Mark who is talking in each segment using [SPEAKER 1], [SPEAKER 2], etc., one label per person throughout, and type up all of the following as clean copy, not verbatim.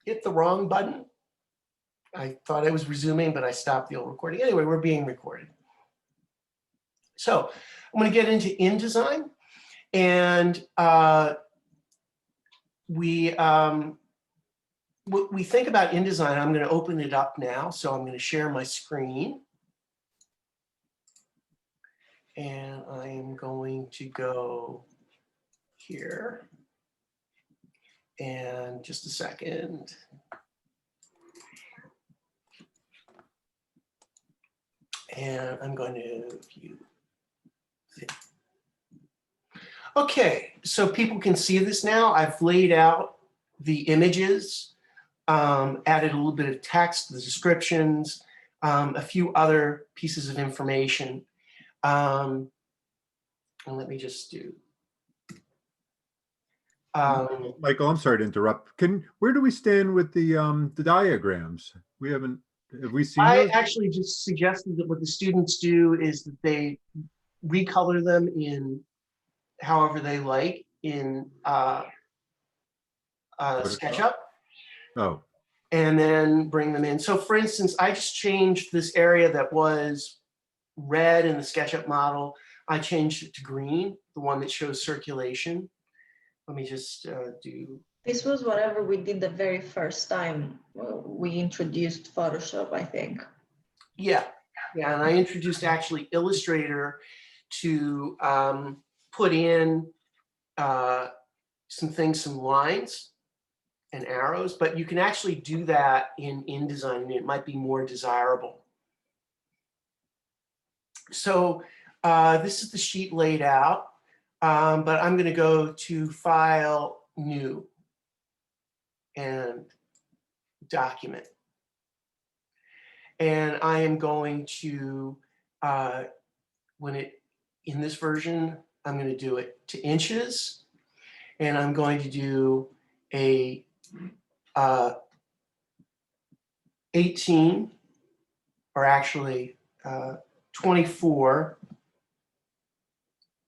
[SPEAKER 1] hit the wrong button. I thought I was resuming, but I stopped the old recording. Anyway, we're being recorded. So I'm going to get into InDesign, and we think about InDesign. I'm going to open it up now. So I'm going to share my screen. And I am going to go here. And just a second. And I'm going to view. Okay, so people can see this now. I've laid out the images, added a little bit of text, the descriptions, a few other pieces of information. And let me just do.
[SPEAKER 2] Michael, I'm sorry to interrupt. Where do we stand with the diagrams? Have we seen
[SPEAKER 1] I
[SPEAKER 2] those?
[SPEAKER 1] actually just suggested that what the students do is that they recolor them in however they like in SketchUp.
[SPEAKER 2] Oh.
[SPEAKER 1] And then bring them in. So for instance, I just changed this area that was red in the SketchUp model. I changed it to green, the one that shows circulation. Let me just do.
[SPEAKER 3] This was whatever we did the very first time we introduced Photoshop, I think.
[SPEAKER 1] Yeah, and I introduced actually Illustrator to put in some lines and arrows, but you can actually do that in InDesign, and it might be more desirable. So this is the sheet laid out, but I'm going to go to File, New, and Document. And I am going to, in this version, I'm going to do it to inches, and I'm going to do a 18, or actually 24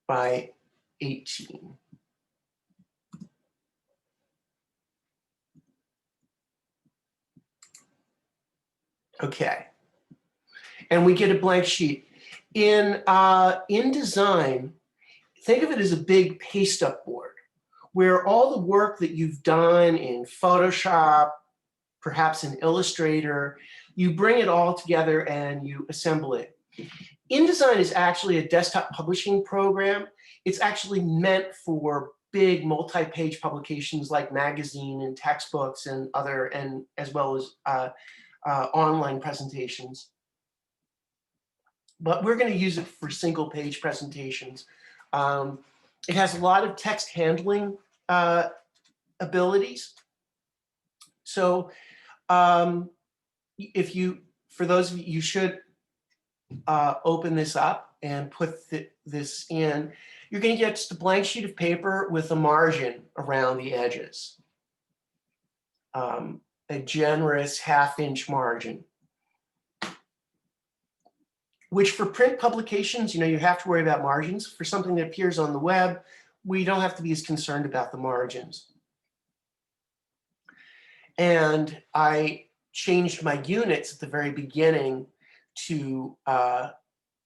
[SPEAKER 1] by 18. Okay, and we get a blank sheet. In InDesign, think of it as a big paste up board where all the work that you've done in Photoshop, perhaps in Illustrator, you bring it all together and you assemble it. InDesign is actually a desktop publishing program. It's actually meant for big multi-page publications like magazine and textbooks and other, and as well as online presentations. But we're going to use it for single page presentations. It has a lot of text handling abilities. So for those of you, you should open this up and put this in. You're going to get just a blank sheet of paper with a margin around the edges. A generous 1/2-inch margin. Which for print publications, you have to worry about margins. For something that appears on the web, we don't have to be as concerned about the margins. And I changed my units at the very beginning to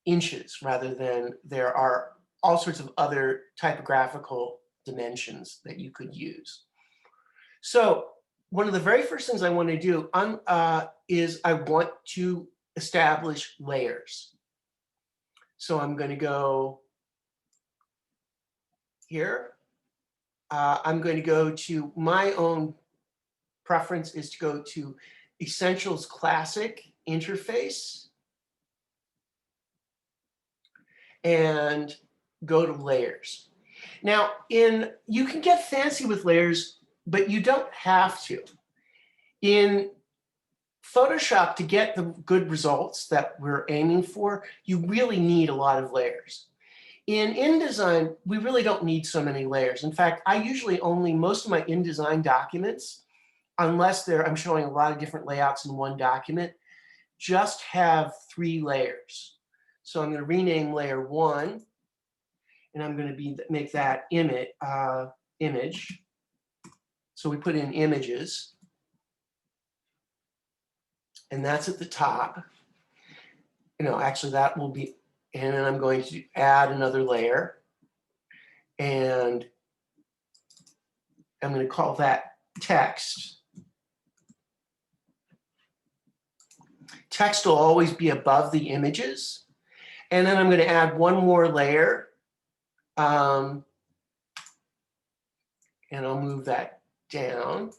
[SPEAKER 1] inches rather than, there are all sorts of other typographical dimensions that you could use. So one of the very first things I want to do is I want to establish layers. So I'm going to go here. I'm going to go to my own preference is to go to Essentials Classic Interface and go to Layers. Now, you can get fancy with layers, but you don't have to. In Photoshop, to get the good results that we're aiming for, you really need a lot of layers. In InDesign, we really don't need so many layers. In fact, I usually most of my InDesign documents, unless I'm showing a lot of different layouts in one document, just have 3 layers. So I'm going to rename layer 1, and I'm going to make that image. So we put in images. and that's at the top. Actually that will be, and then I'm going to add another layer, and I'm going to call that text. Text will always be above the images. And then I'm going to add one more layer. And I'll move that down.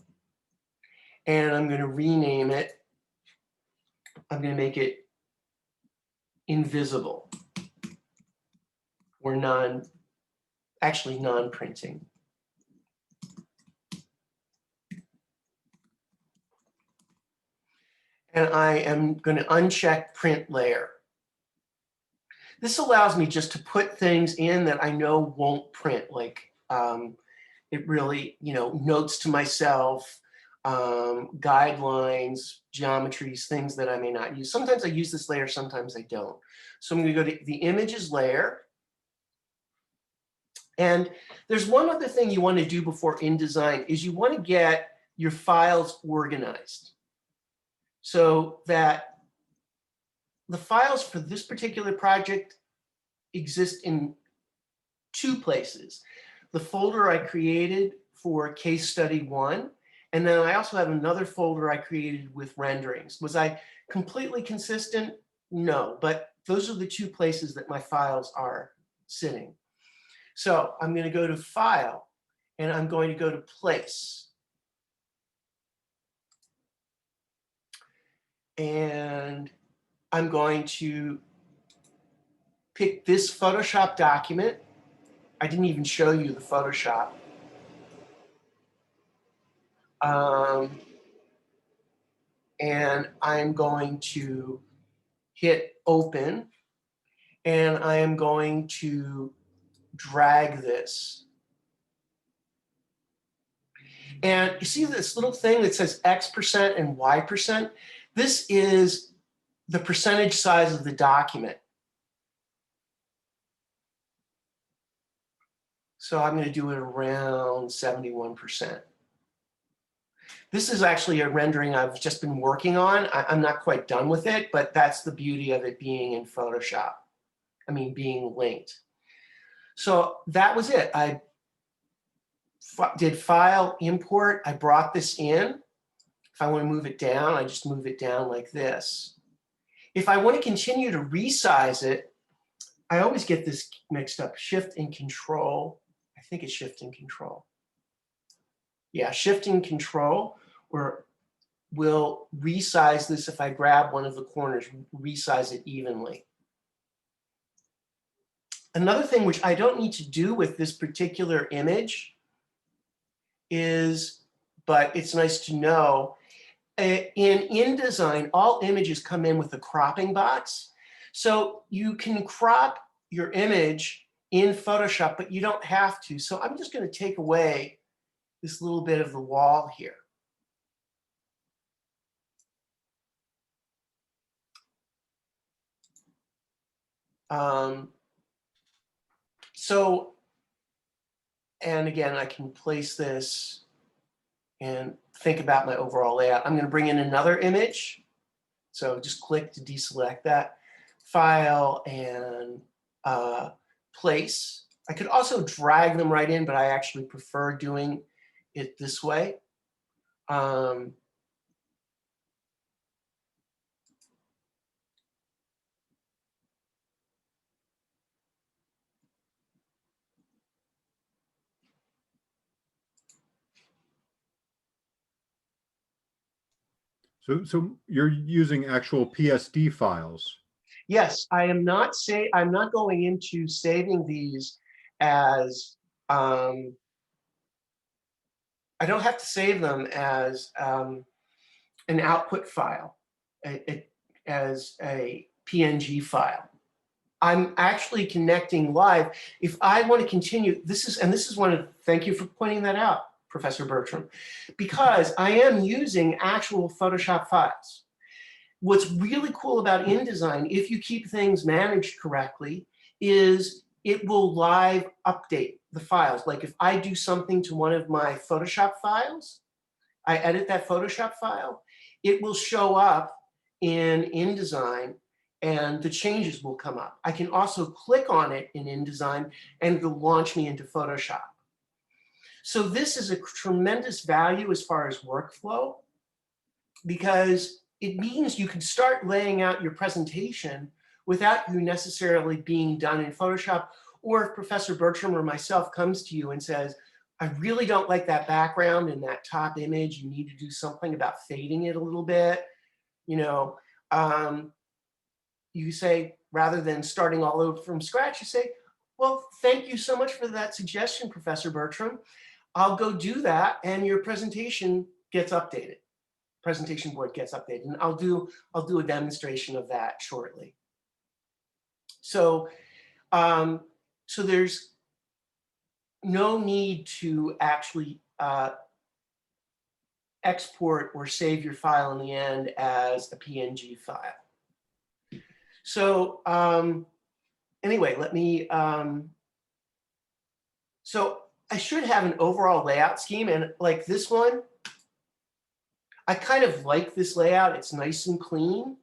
[SPEAKER 1] And I'm going to rename it. I'm going to make it invisible or non-printing. And I am going to uncheck print layer. This allows me just to put things in that I know won't print, like it really, notes to myself, guidelines, geometries, things that I may not use. Sometimes I use this layer, sometimes I don't. So I'm going to go to the images layer. And there's one other thing you want to do before InDesign is you want to get your files organized so that the files for this particular project exist in two places. The folder I created for case study 1, and then I also have another folder I created with renderings. Was I completely consistent? No, but those are the two places that my files are sitting. So I'm going to go to File, and I'm going to go to Place. And I'm going to pick this Photoshop document. I didn't even show you the Photoshop. And I'm going to hit Open, and I am going to drag this. And you see this little thing that says X% and Y%? This is the percentage size of the document. So I'm going to do it around 71%. This is actually a rendering I've just been working on. I'm not quite done with it, but that's the beauty of it being in Photoshop. I mean, being linked. So that was it. I did File, Import. I brought this in. If I want to move it down, I just move it down like this. If I want to continue to resize it, I always get this mixed up. Shift and Control. I think it's Shift and Control. Yeah, Shift and Control, or will resize this if I grab one of the corners, resize it evenly. Another thing which I don't need to do with this particular image is, but it's nice to know, in InDesign, all images come in with a cropping box. So you can crop your image in Photoshop, but you don't have to. So I'm just going to take away this little bit of the wall here. And again, I can place this and think about my overall layout. I'm going to bring in another image. So just click to deselect that. File and Place. I could also drag them right in, but I actually prefer doing it this way.
[SPEAKER 2] So you're using actual PSD files.
[SPEAKER 1] Yes, I'm not going into saving these as I don't have to save them as an output file, as a PNG file. I'm actually connecting live. If I want to continue, this is one of, thank you for pointing that out, Professor Bertram, because I am using actual Photoshop files. What's really cool about InDesign, if you keep things managed correctly, is it will live update the files. Like if I do something to one of my Photoshop files, I edit that Photoshop file, it will show up in InDesign and the changes will come up. I can also click on it in InDesign and it'll launch me into Photoshop. So this is a tremendous value as far as workflow, because it means you can start laying out your presentation without you necessarily being done in Photoshop. Or if Professor Bertram or myself comes to you and says, I really don't like that background in that top image, you need to do something about fading it a little bit, you know, you say, rather than starting all over from scratch, you say, well, thank you so much for that suggestion, Professor Bertram. I'll go do that, and your presentation gets updated. Presentation board gets updated, and I'll do a demonstration of that shortly. So, so there's no need to actually export or save your file in the end as a PNG file. So anyway, let me, so I should have an overall layout scheme, and like this one, I kind of like this layout. It's nice and clean.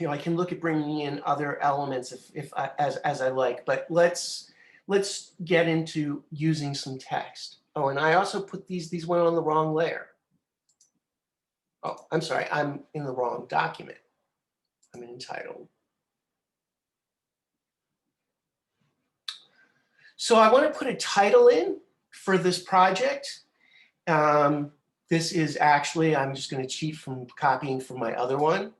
[SPEAKER 1] You know, I can look at bringing in other elements as I like, but let's get into using some text. Oh, and I also put these went on the wrong layer. Oh, I'm sorry, I'm in the wrong document. I'm in Untitled. So I want to put a title in for this project. This is actually, I'm just going to cheat from copying from my other one.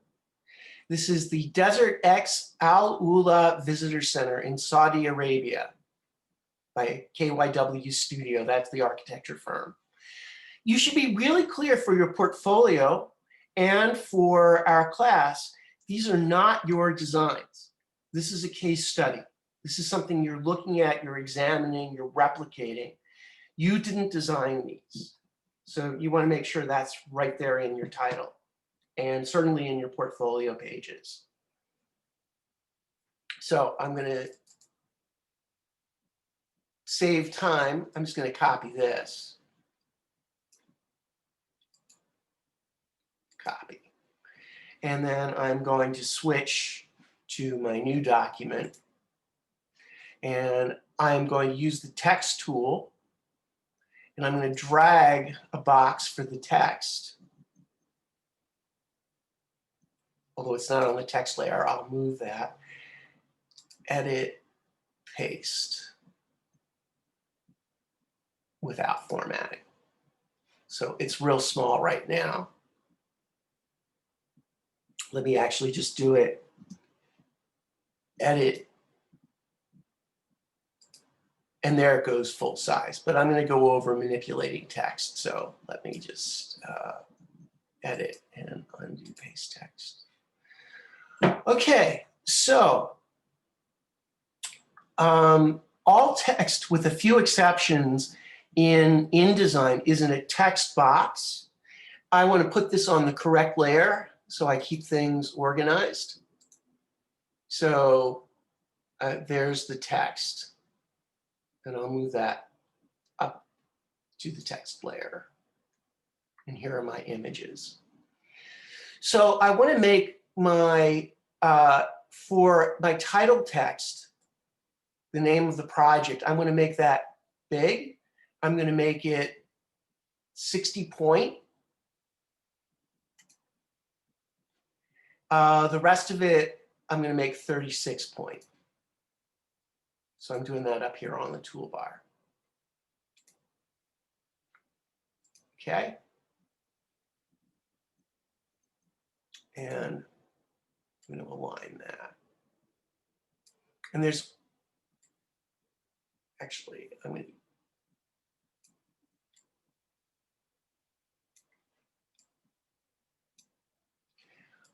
[SPEAKER 1] This is the Desert X Al Ula Visitor Center in Saudi Arabia by KYW Studio. That's the architecture firm. You should be really clear for your portfolio and for our class. These are not your designs. This is a case study. This is something you're looking at, you're examining, you're replicating. You didn't design these. So you want to make sure that's right there in your title and certainly in your portfolio pages. So I'm going to save time. I'm just going to copy this. Copy. And then I'm going to switch to my new document. And I'm going to use the text tool. And I'm going to drag a box for the text. Although it's not on the text layer, I'll move that. Edit, paste without formatting. So it's real small right now. Let me actually just do it. Edit. And there it goes full size. But I'm going to go over manipulating text. So let me just edit and undo paste text. Okay, so all text, with a few exceptions, in InDesign is in a text box. I want to put this on the correct layer so I keep things organized. So there's the text. And I'll move that up to the text layer. And here are my images. So I want to make my, for my title text, the name of the project, I'm going to make that big. I'm going to make it 60 point. The rest of it, I'm going to make 36 point. So I'm doing that up here on the toolbar. Okay. And I'm going to align that. And there's actually, I'm going to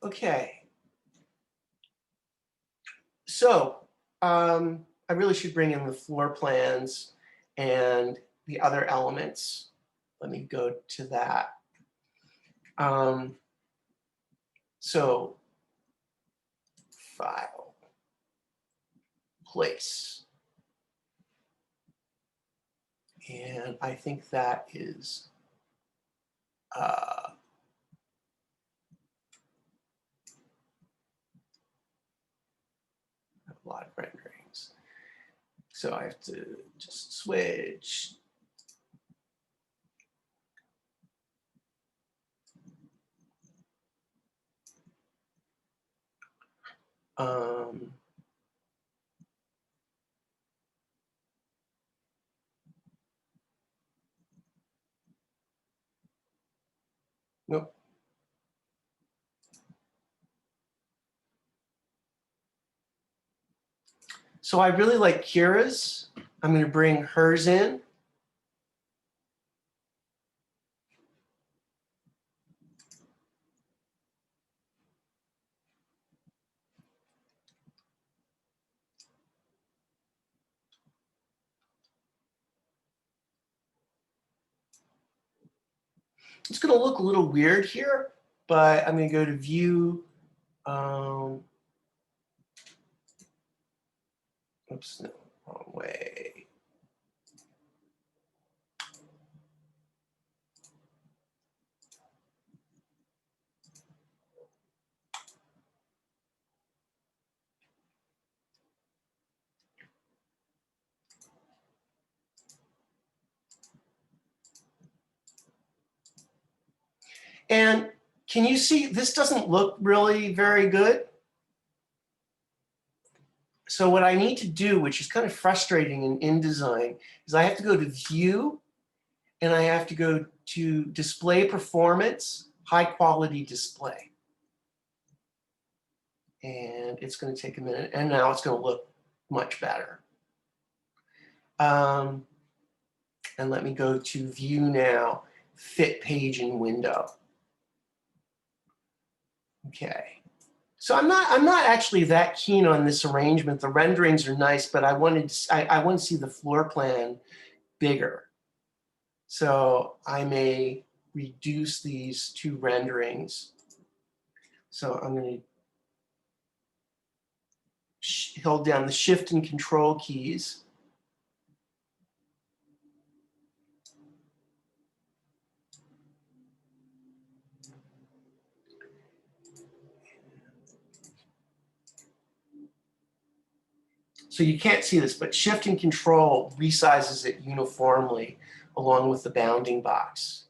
[SPEAKER 1] okay. So I really should bring in the floor plans and the other elements. Let me go to that. So file, place. And I think that is a lot of renderings. So I have to just switch. Nope. So I really like Kira's. I'm going to bring hers in. It's going to look a little weird here, but I'm going to go to view. Oops, no, wrong way. And can you see, this doesn't look really very good. So what I need to do, which is kind of frustrating in InDesign, is I have to go to View, and I have to go to Display Performance, High Quality Display. And it's going to take a minute, and now it's going to look much better. And let me go to View now, Fit Page in Window. Okay. So I'm not actually that keen on this arrangement. The renderings are nice, but I want to see the floor plan bigger. So I may reduce these two renderings. So I'm going to hold down the Shift and Control keys. So you can't see this, but Shift and Control resizes it uniformly along with the bounding box.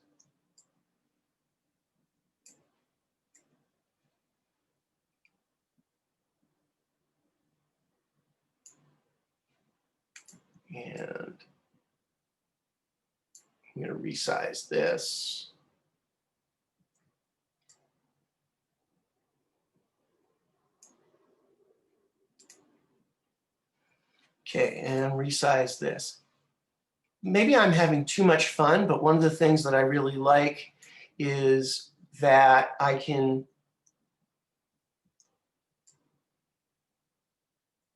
[SPEAKER 1] And I'm going to resize this. Okay, and resize this. Maybe I'm having too much fun, but one of the things that I really like is that I can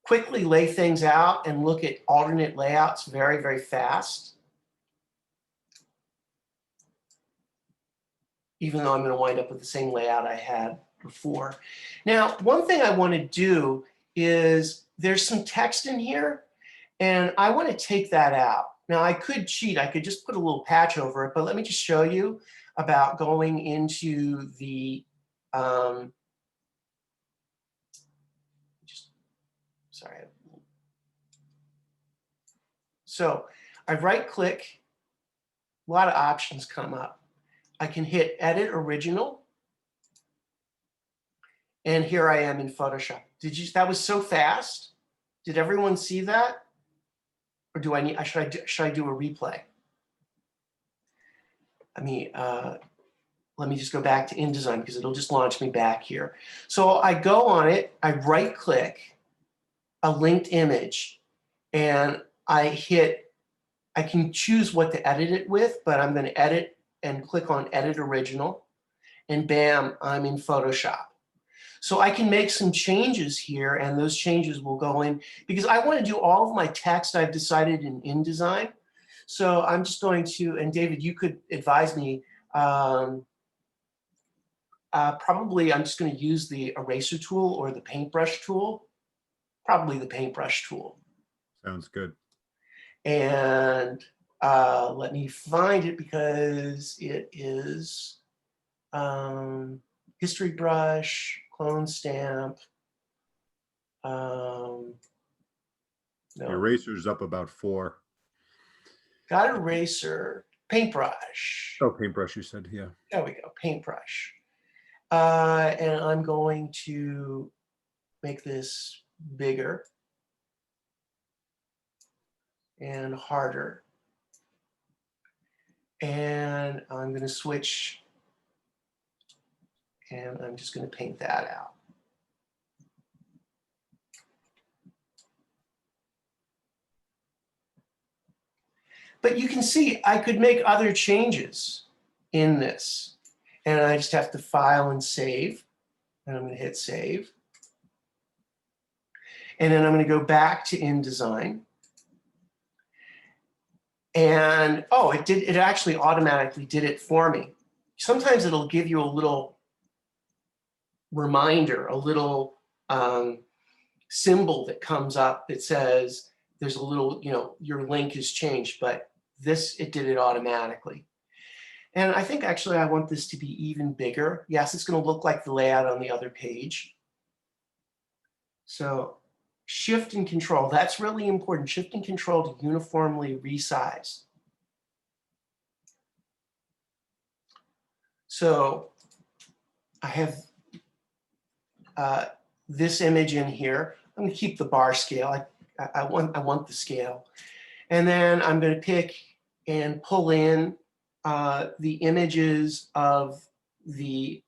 [SPEAKER 1] quickly lay things out and look at alternate layouts very, very fast. Even though I'm going to wind up with the same layout I had before. Now, one thing I want to do is there's some text in here, and I want to take that out. Now, I could cheat. I could just put a little patch over it, but let me just show you about going into the sorry. So I right-click, a lot of options come up. I can hit Edit Original, and here I am in Photoshop. That was so fast? Did everyone see that? Or do I need, should I do a replay? Let me just go back to InDesign because it'll just launch me back here. So I go on it, I right-click a linked image, and I can choose what to edit it with, but I'm going to edit and click on Edit Original, and bam, I'm in Photoshop. So I can make some changes here, and those changes will go in, because I want to do all of my text I've decided in InDesign. So I'm just going to, and David, you could advise me, probably I'm just going to use the eraser tool or the paintbrush tool, probably the paintbrush tool.
[SPEAKER 2] Sounds good.
[SPEAKER 1] And Let me find it because it is history brush, clone stamp. No,
[SPEAKER 2] Eraser's up about 4.
[SPEAKER 1] got eraser, paintbrush.
[SPEAKER 2] Oh, paintbrush, you said, yeah.
[SPEAKER 1] There we go, paintbrush. And I'm going to make this bigger and harder. And I'm going to switch, and I'm just going to paint that out. But you can see I could make other changes in this. And I just have to file and save. And I'm going to hit save. And then I'm going to go back to InDesign. And oh, it actually automatically did it for me. Sometimes it'll give you a little reminder, a little symbol that comes up that says there's a little, your link has changed, but it did it automatically. And I think actually I want this to be even bigger. Yes, it's going to look like the layout on the other page. So Shift and Control, that's really important. Shift and Control to uniformly resize. So I have this image in here. I'm going to keep the bar scale. I want the scale. And then I'm going to pick and pull in the images of the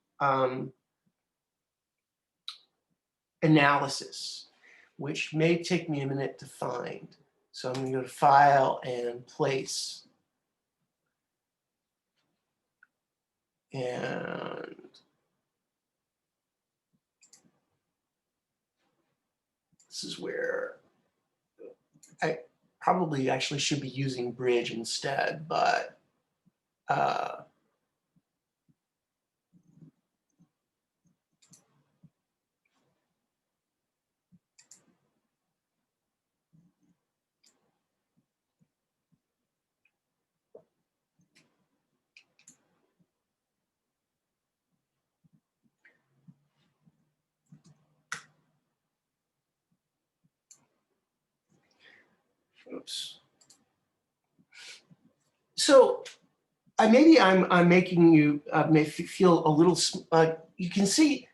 [SPEAKER 1] analysis, which may take me a minute to find. So I'm going to go to File and Place. And this is where I probably actually should be using Bridge instead, but oops. So maybe I'm making you may feel a little. You can see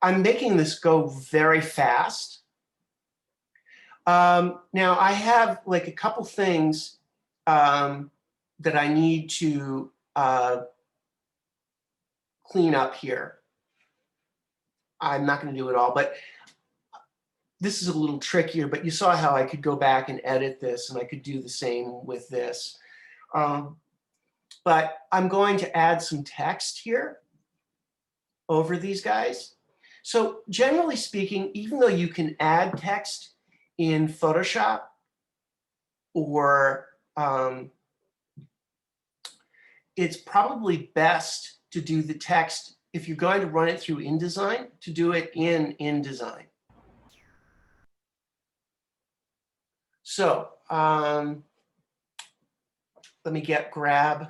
[SPEAKER 1] I'm making this go very fast. Now I have like a couple things that I need to clean up here. I'm not going to do it all, but this is a little trickier, but you saw how I could go back and edit this, and I could do the same with this. But I'm going to add some text here over these guys. So generally speaking, even though you can add text in Photoshop or it's probably best to do the text, if you're going to run it through InDesign, to do it in InDesign. So let me grab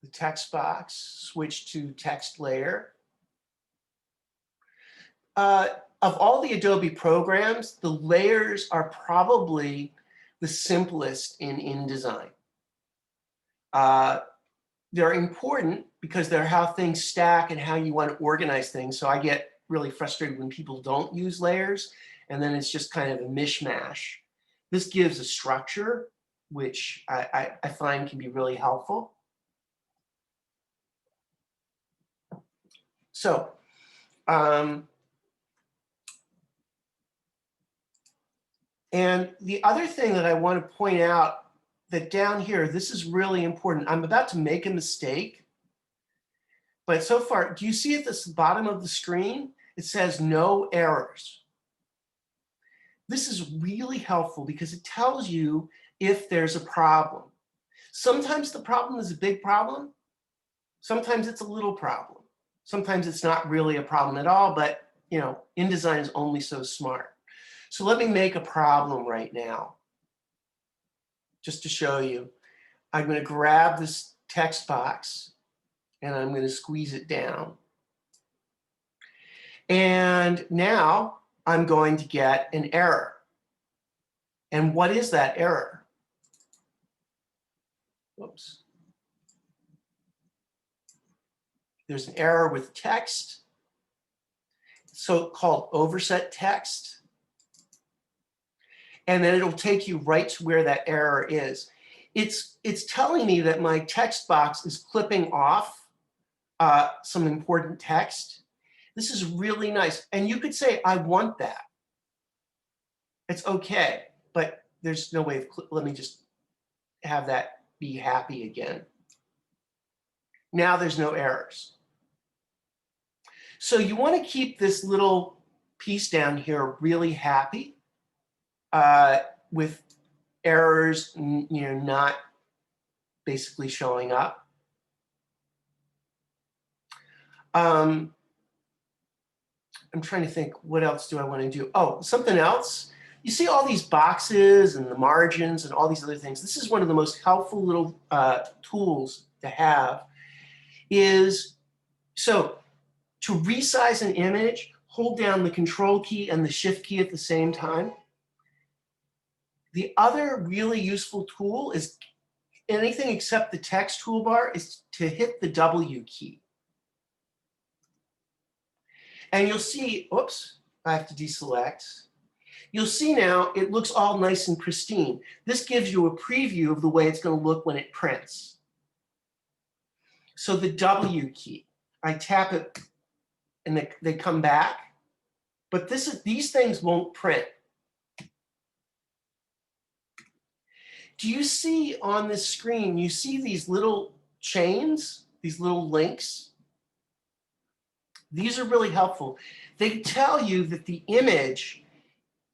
[SPEAKER 1] the text box, switch to text layer. Of all the Adobe programs, the layers are probably the simplest in InDesign. They're important because they're how things stack and how you want to organize things. So I get really frustrated when people don't use layers, and then it's just kind of a mishmash. This gives a structure, which I find can be really helpful. So and the other thing that I want to point out, that down here, this is really important. I'm about to make a mistake, but so far, do you see at the bottom of the screen, it says no errors. This is really helpful because it tells you if there's a problem. Sometimes the problem is a big problem. Sometimes it's a little problem. Sometimes it's not really a problem at all, but InDesign is only so smart. So let me make a problem right now, just to show you. I'm going to grab this text box and I'm going to squeeze it down. And now I'm going to get an error. And what is that error? Whoops. There's an error with text, so-called overset text. And then it'll take you right to where that error is. It's telling me that my text box is clipping off some important text. This is really nice. And you could say, I want that. It's okay, but there's no way of, let me just have that be happy again. Now there's no errors. So you want to keep this little piece down here really happy with errors, not basically showing up. I'm trying to think, what else do I want to do? Oh, something else. You see all these boxes and the margins and all these other things. This is one of the most helpful little tools to have is, so to resize an image, hold down the Control key and the Shift key at the same time. The other really useful tool is anything except the text toolbar is to hit the W key. And you'll see, oops, I have to deselect. You'll see now it looks all nice and pristine. This gives you a preview of the way it's going to look when it prints. So the W key, I tap it and they come back, but these things won't print. Do you see on this screen, you see these little chains, these little links? These are really helpful. They tell you that the image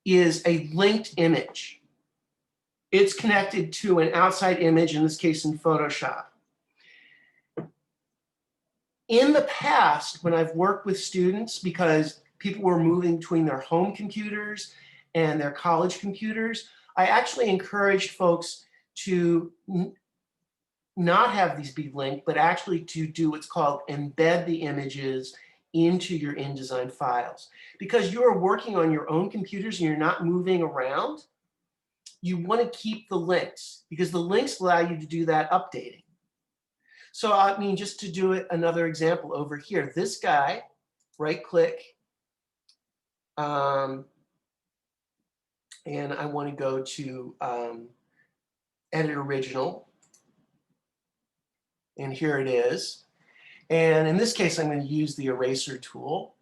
[SPEAKER 1] is a linked image. It's connected to an outside image, in this case in Photoshop. In the past, when I've worked with students, because people were moving between their home computers and their college computers, I actually encouraged folks to not have these be linked, but actually to do what's called embed the images into your InDesign files. Because you are working on your own computers and you're not moving around, you want to keep the links because the links allow you to do that updating. So I mean, just to do it, another example over here, this guy, right click, and I want to go to edit original. And here it is. And in this case, I'm going to use the eraser tool.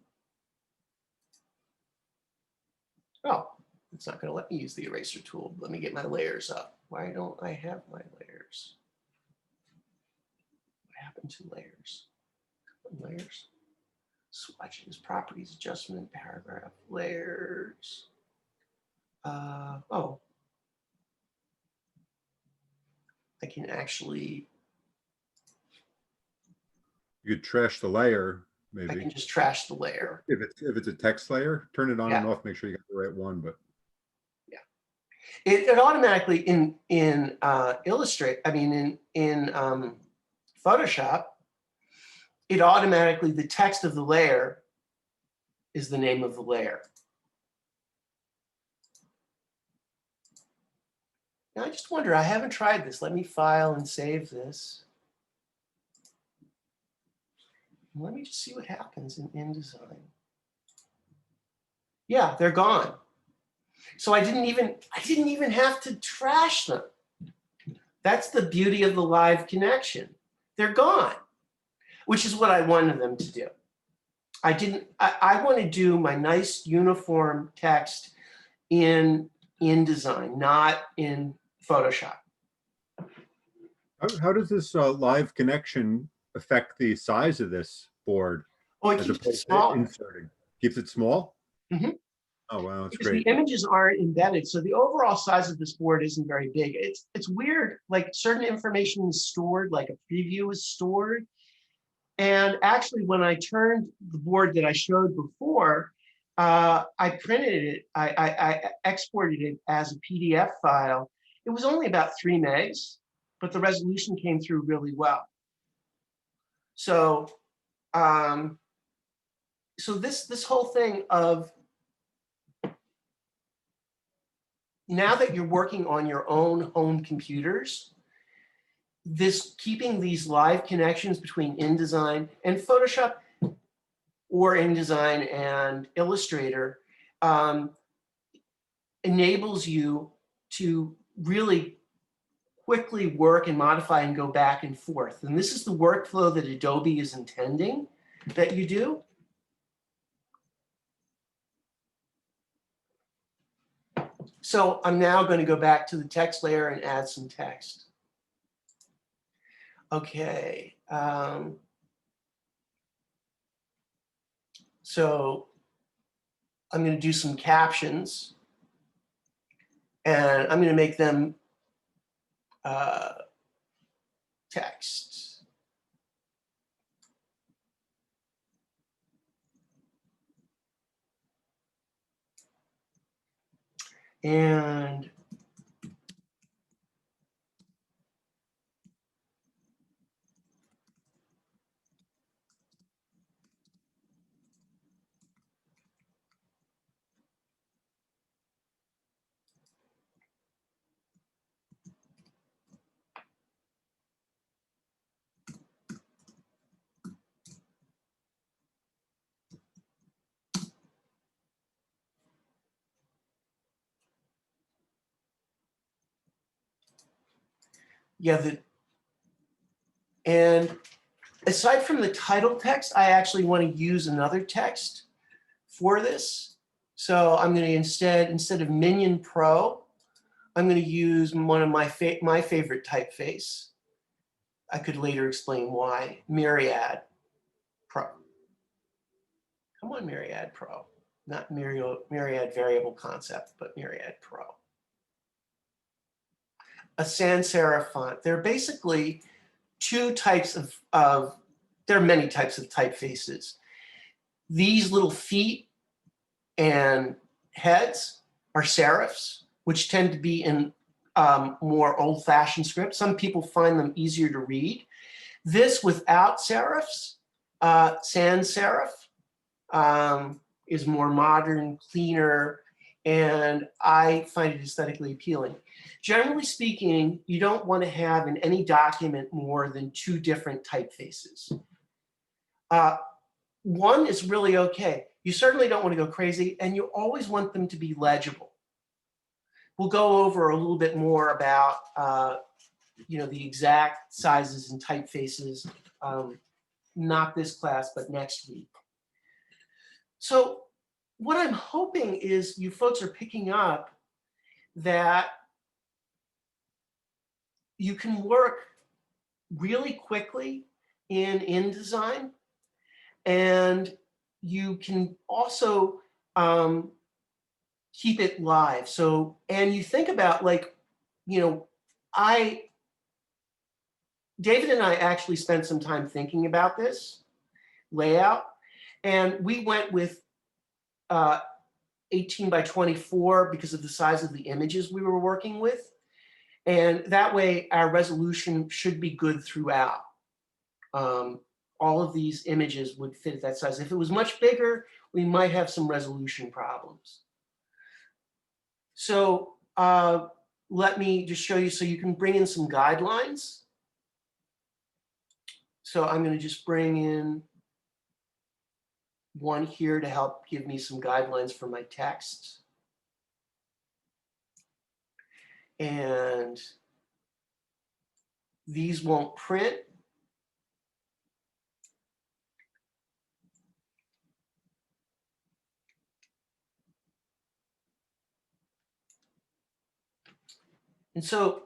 [SPEAKER 1] Oh, it's not going to let me use the eraser tool. Let me get my layers up. Why don't I have my layers? What happened to layers? Layers. Swatches, properties, adjustment, paragraph, layers. Oh. I can actually.
[SPEAKER 2] You could trash the layer, maybe.
[SPEAKER 1] I can just trash the layer.
[SPEAKER 2] If it's a text layer, turn it on
[SPEAKER 1] Yeah.
[SPEAKER 2] and off. Make sure you got the right one. But
[SPEAKER 1] yeah, it automatically in Illustrate. I mean in Photoshop, it automatically the text of the layer is the name of the layer. Now I just wonder. I haven't tried this. Let me file and save this. Let me just see what happens in InDesign. Yeah, they're gone. So I didn't even have to trash them. That's the beauty of the live connection. They're gone, which is what I wanted them to do. I want to do my nice uniform text in InDesign, not in Photoshop.
[SPEAKER 2] how does this live connection affect the size of this board?
[SPEAKER 1] Oh, it
[SPEAKER 2] as
[SPEAKER 1] keeps it
[SPEAKER 2] opposed to
[SPEAKER 1] smaller.
[SPEAKER 2] inserting? Keeps it small?
[SPEAKER 1] Mm-hmm.
[SPEAKER 2] Oh, wow, that's
[SPEAKER 1] Because
[SPEAKER 2] great.
[SPEAKER 1] the images aren't embedded, so the overall size of this board isn't very big. It's weird, like certain information is stored, like a preview is stored. And actually, when I turned the board that I showed before, I printed it, I exported it as a PDF file. It was only about 3 megs, but the resolution came through really well. So, so this whole thing of now that you're working on your own home computers, this keeping these live connections between InDesign and Photoshop or InDesign and Illustrator enables you to really quickly work and modify and go back and forth. And this is the workflow that Adobe is intending that you do. So I'm now going to go back to the text layer and add some text. Okay. So I'm going to do some captions, and I'm going to make them text. And yeah, and aside from the title text, I actually want to use another text for this. So I'm going to instead of Minion Pro, I'm going to use one of my favorite typeface. I could later explain why. Myriad Pro. Come on, Myriad Pro. Not Myriad Variable Concept, but Myriad Pro. A sans serif font. There are basically two types of there are many types of typefaces. These little feet and heads are serifs, which tend to be in more old-fashioned script. Some people find them easier to read. This without serifs, sans serif, is more modern, cleaner, and I find it aesthetically appealing. Generally speaking, you don't want to have in any document more than 2 different typefaces. One is really okay. You certainly don't want to go crazy, and you always want them to be legible. We'll go over a little bit more about the exact sizes and typefaces, not this class, but next week. So what I'm hoping is you folks are picking up that you can work really quickly in InDesign, and you can also keep it live. So, and you think about David and I actually spent some time thinking about this layout, and we went with 18 by 24 because of the size of the images we were working with. And that way our resolution should be good throughout. All of these images would fit that size. If it was much bigger, we might have some resolution problems. So let me just show you so you can bring in some guidelines. So I'm going to just bring in one here to help give me some guidelines for my text. And these won't print. And so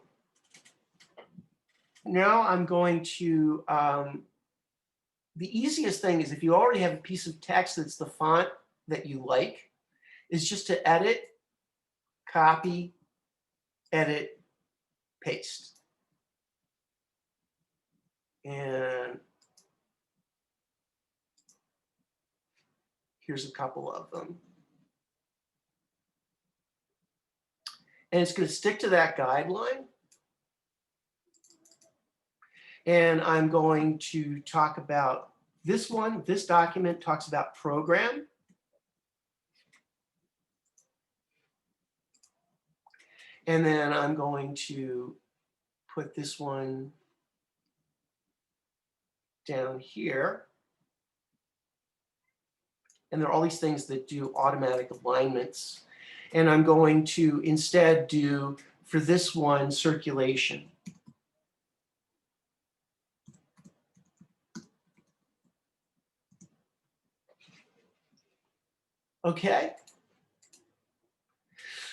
[SPEAKER 1] now I'm going to, the easiest thing is if you already have a piece of text that's the font that you like, is just to edit, copy, edit, paste. And here's a couple of them. And it's going to stick to that guideline. And I'm going to talk about this one. This document talks about program. And then I'm going to put this one down here. And there are all these things that do automatic alignments. And I'm going to instead do, for this one, circulation. Okay.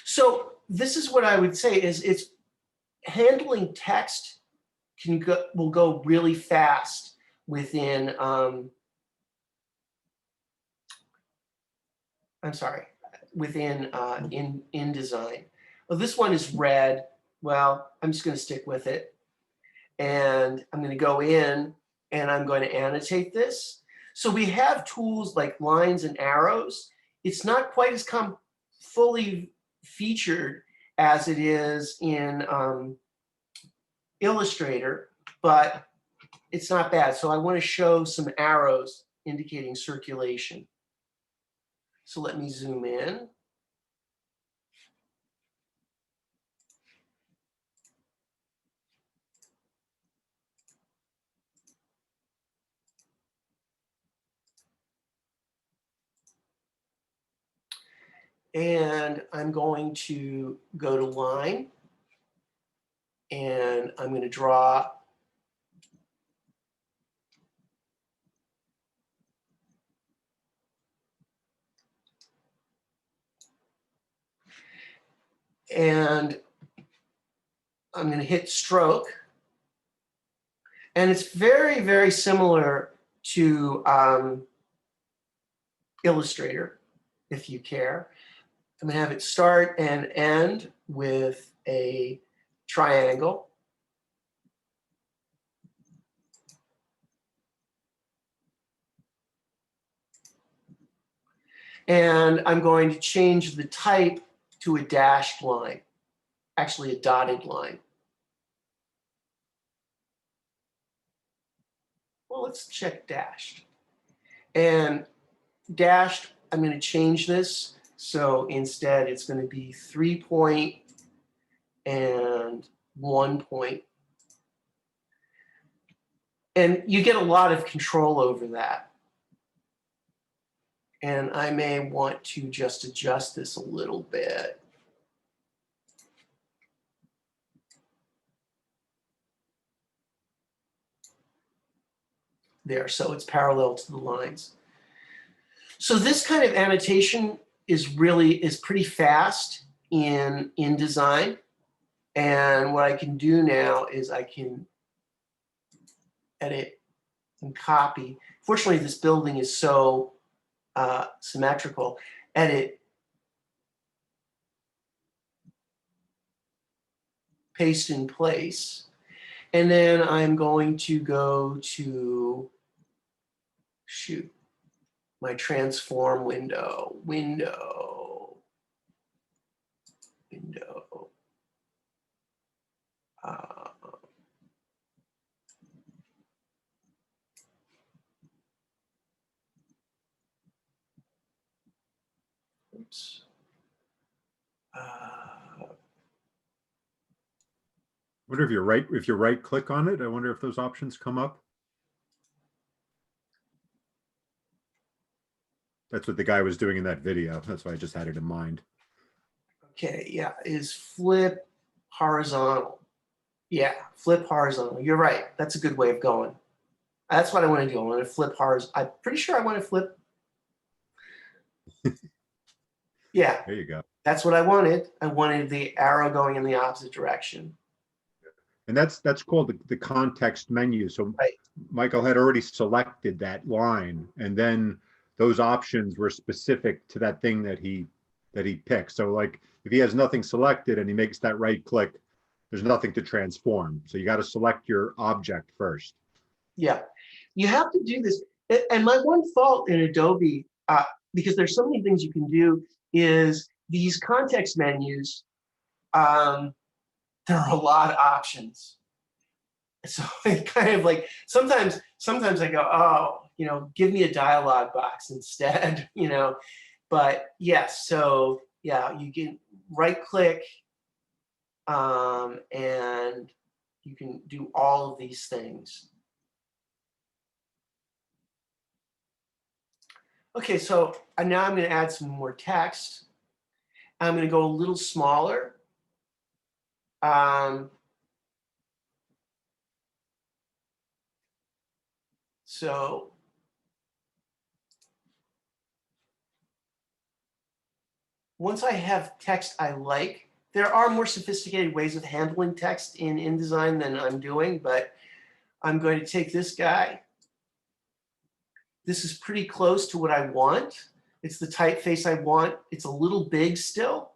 [SPEAKER 1] So this is what I would say is it's handling text will go really fast within, within InDesign. Well, this one is red. Well, I'm just going to stick with it. And I'm going to go in and I'm going to annotate this. So we have tools like lines and arrows. It's not quite as fully featured as it is in Illustrator, but it's not bad. So I want to show some arrows indicating circulation. So let me zoom in. And I'm going to go to line. And I'm going to draw and I'm going to hit stroke. And it's very, very similar to Illustrator, if you care. I'm going to have it start and end with a triangle. And I'm going to change the type to a dashed line, actually a dotted line. Well, let's check dashed. And dashed, I'm going to change this. So instead, it's going to be 3 point and 1 point. And you get a lot of control over that. And I may want to just adjust this a little bit. There, so it's parallel to the lines. So this kind of annotation is pretty fast in InDesign. And what I can do now is I can edit and copy. Fortunately, this building is so symmetrical. Edit, paste in place. And then I'm going to go to, shoot, my transform window. Oops.
[SPEAKER 2] I wonder if you right click on it, I wonder if those options come up. That's what the guy was doing in that video. That's why I just had it in mind.
[SPEAKER 1] Okay, yeah, is flip horizontal. Yeah, flip horizontal. You're right. That's a good way of going. That's what I want to do. I want to flip horizontal. I'm pretty sure I want to flip. Yeah.
[SPEAKER 2] There you go.
[SPEAKER 1] That's what I wanted. I wanted the arrow going in the opposite direction.
[SPEAKER 2] And that's called the context menu. So
[SPEAKER 1] right.
[SPEAKER 2] Michael had already selected that line, and then those options were specific to that thing that he picked. So like if he has nothing selected and he makes that right click, there's nothing to transform. So you got to select your object first.
[SPEAKER 1] Yeah, you have to do this. And my one fault in Adobe, because there's so many things you can do, is these context menus there are a lot of options. So it kind of like, sometimes I go, oh, give me a dialogue box instead, but yes, so yeah, you can right click, and you can do all of these things. Okay, so now I'm going to add some more text. I'm going to go a little smaller. So once I have text I like, there are more sophisticated ways of handling text in InDesign than I'm doing, but I'm going to take this guy. This is pretty close to what I want. It's the typeface I want. It's a little big still.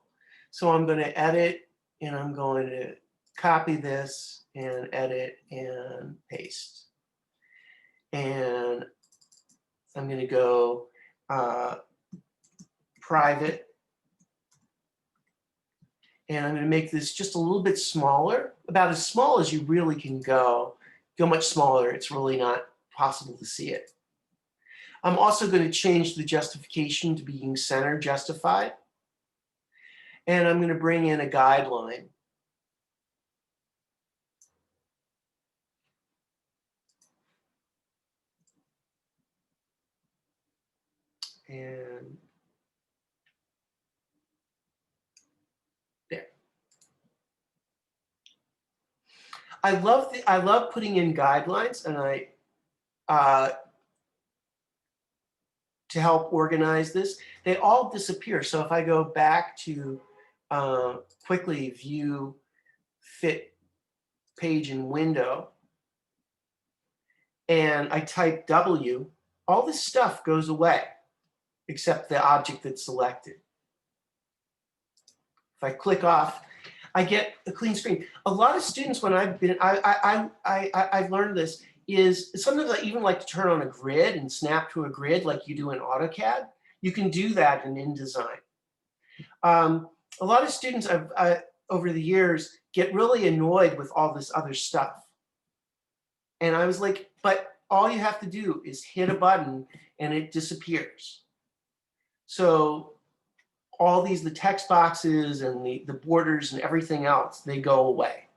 [SPEAKER 1] So I'm going to edit, and I'm going to copy this and edit and paste. And I'm going to go private. And I'm going to make this just a little bit smaller, about as small as you really can go. Go much smaller, it's really not possible to see it. I'm also going to change the justification to being center justified. And I'm going to bring in a guideline. And there. I love putting in guidelines, and to help organize this. They all disappear. So if I go back to quickly view fit page and window, and I type W, all this stuff goes away except the object that's selected. If I click off, I get a clean screen. A lot of students, when I've learned this, is sometimes I even like to turn on a grid and snap to a grid like you do in AutoCAD. You can do that in InDesign. A lot of students over the years get really annoyed with all this other stuff. And I was like, but all you have to do is hit a button and it disappears. So all these, the text boxes and the borders and everything else, they go away.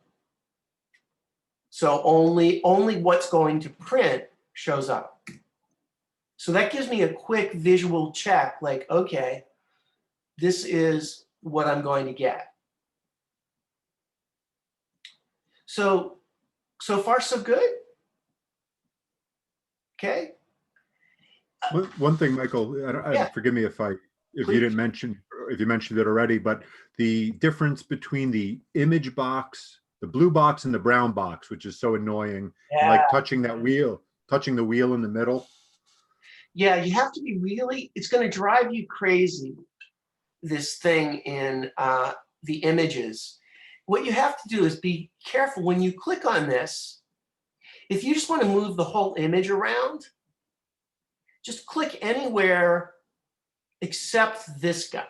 [SPEAKER 1] So only what's going to print shows up. So that gives me a quick visual check, like, okay, this is what I'm going to get. So far so good. Okay.
[SPEAKER 2] One thing, Michael,
[SPEAKER 1] Yeah.
[SPEAKER 2] forgive me if you didn't mention, if you mentioned it already, but the difference between the image box, the blue box and the brown box, which is so annoying, and like touching the wheel in the middle.
[SPEAKER 1] Yeah, you have to be really, it's going to drive you crazy, this thing in the images. What you have to do is be careful when you click on this. If you just want to move the whole image around, just click anywhere except this guy.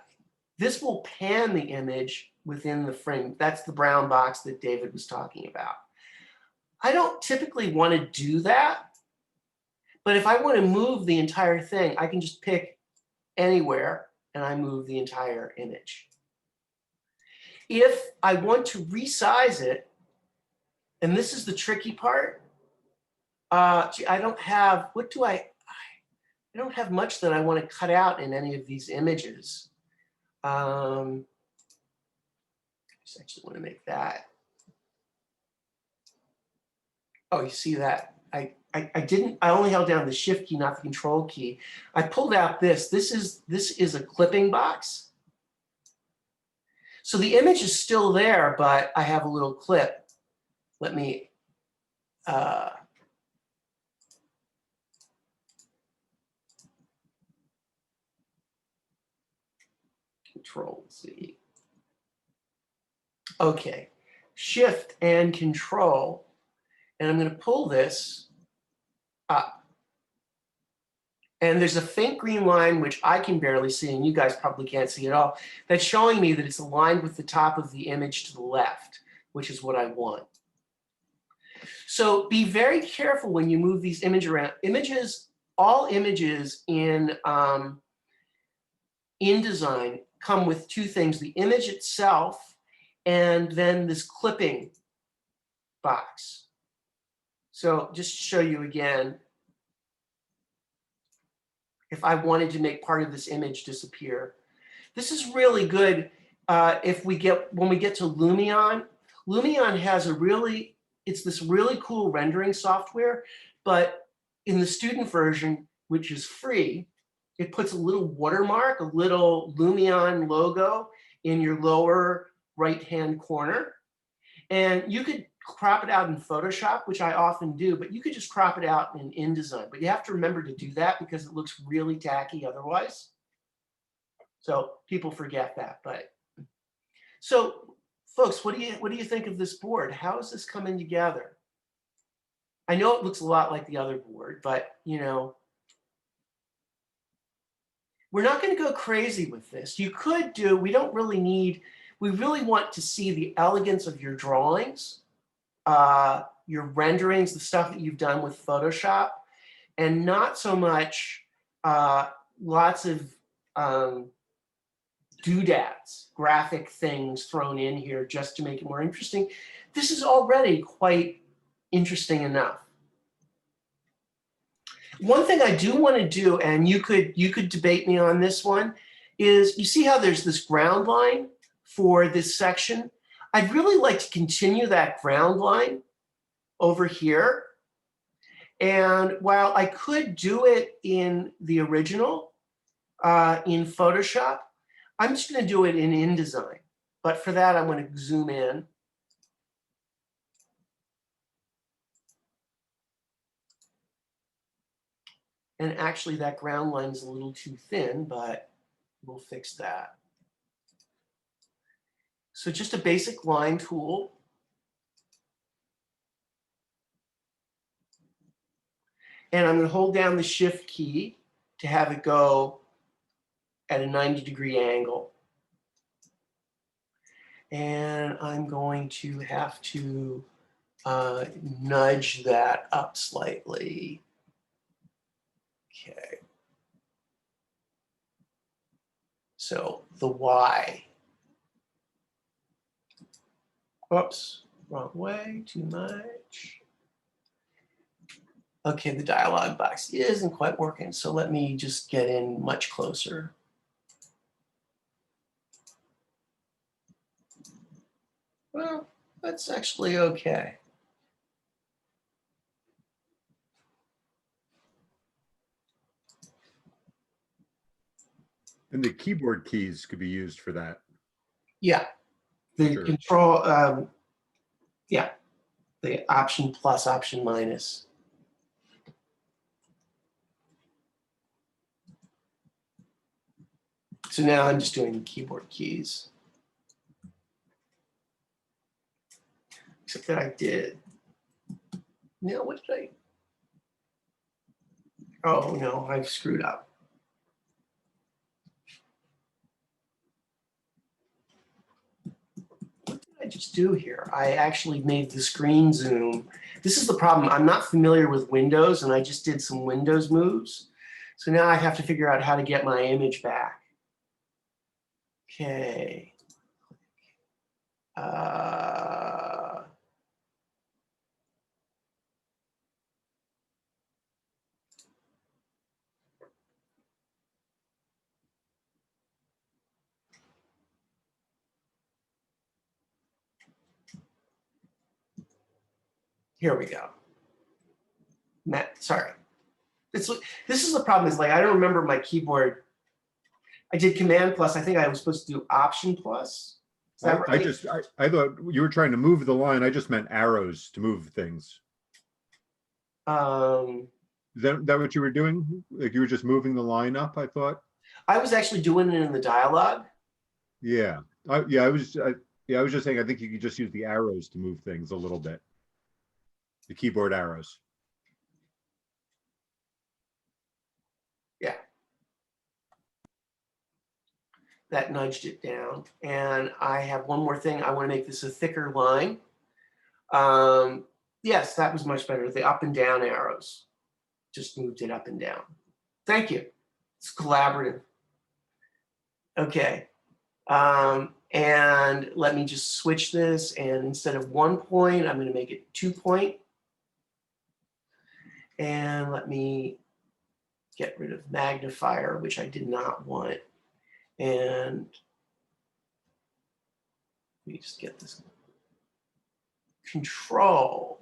[SPEAKER 1] This will pan the image within the frame. That's the brown box that David was talking about. I don't typically want to do that, but if I want to move the entire thing, I can just pick anywhere and I move the entire image. If I want to resize it, and this is the tricky part, I don't have, I don't have much that I want to cut out in any of these images. I just actually want to make that. Oh, you see that? I only held down the shift key, not the control key. I pulled out this. This is a clipping box. So the image is still there, but I have a little clip. Let me Control Z. Okay, Shift and Control, and I'm going to pull this up. And there's a faint green line, which I can barely see, and you guys probably can't see at all, that's showing me that it's aligned with the top of the image to the left, which is what I want. So be very careful when you move these images around. Images, all images in InDesign come with two things, the image itself and then this clipping box. So just to show you again, if I wanted to make part of this image disappear. This is really good when we get to Lumion. Lumion has it's this really cool rendering software, but in the student version, which is free, it puts a little watermark, a little Lumion logo in your lower right-hand corner. And you could crop it out in Photoshop, which I often do, but you could just crop it out in InDesign. But you have to remember to do that because it looks really tacky otherwise. So people forget that. But so folks, what do you think of this board? How is this coming together? I know it looks a lot like the other board, but you know, we're not going to go crazy with this. You could do, we really want to see the elegance of your drawings, your renderings, the stuff that you've done with Photoshop, and not so much lots of doodads, graphic things thrown in here just to make it more interesting. This is already quite interesting enough. One thing I do want to do, and you could debate me on this one, is you see how there's this ground line for this section? I'd really like to continue that ground line over here. And while I could do it in the original, in Photoshop, I'm just going to do it in InDesign. But for that, I'm going to zoom in. And actually, that ground line is a little too thin, but we'll fix that. So just a basic line tool. And I'm going to hold down the Shift key to have it go at a 90-degree angle. And I'm going to have to nudge that up slightly. Okay. So the Y. Whoops, wrong way, too much. Okay, the dialog box isn't quite working, so let me just get in much closer. Well, that's actually okay.
[SPEAKER 2] And the keyboard keys could be used for that.
[SPEAKER 1] Yeah, the
[SPEAKER 2] Sure.
[SPEAKER 1] control, yeah, the Option plus, Option minus. So now I'm just doing the keyboard keys. Except that I did. Now what did I? Oh no, I've screwed up. What did I just do here? I actually made the screen zoom. This is the problem. I'm not familiar with Windows, and I just did some Windows moves. So now I have to figure out how to get my image back. Okay. Here we go. Matt, sorry. This is the problem, is like I don't remember my keyboard. I did Command plus. I think I was supposed to do Option plus. Is that right?
[SPEAKER 2] I thought you were trying to move the line. I just meant arrows to move things. Is that what you were doing? Like you were just moving the line up, I thought?
[SPEAKER 1] I was actually doing it in the dialogue.
[SPEAKER 2] Yeah. I was just saying I think you could just use the arrows to move things a little bit. The keyboard arrows.
[SPEAKER 1] that nudged it down. And I have one more thing. I want to make this a thicker line. Yes, that was much better. The up and down arrows just moved it up and down. Thank you. It's collaborative. Okay. And let me just switch this. And instead of 1 point, I'm going to make it 2 point. And let me get rid of magnifier, which I did not want. And let me just get this control.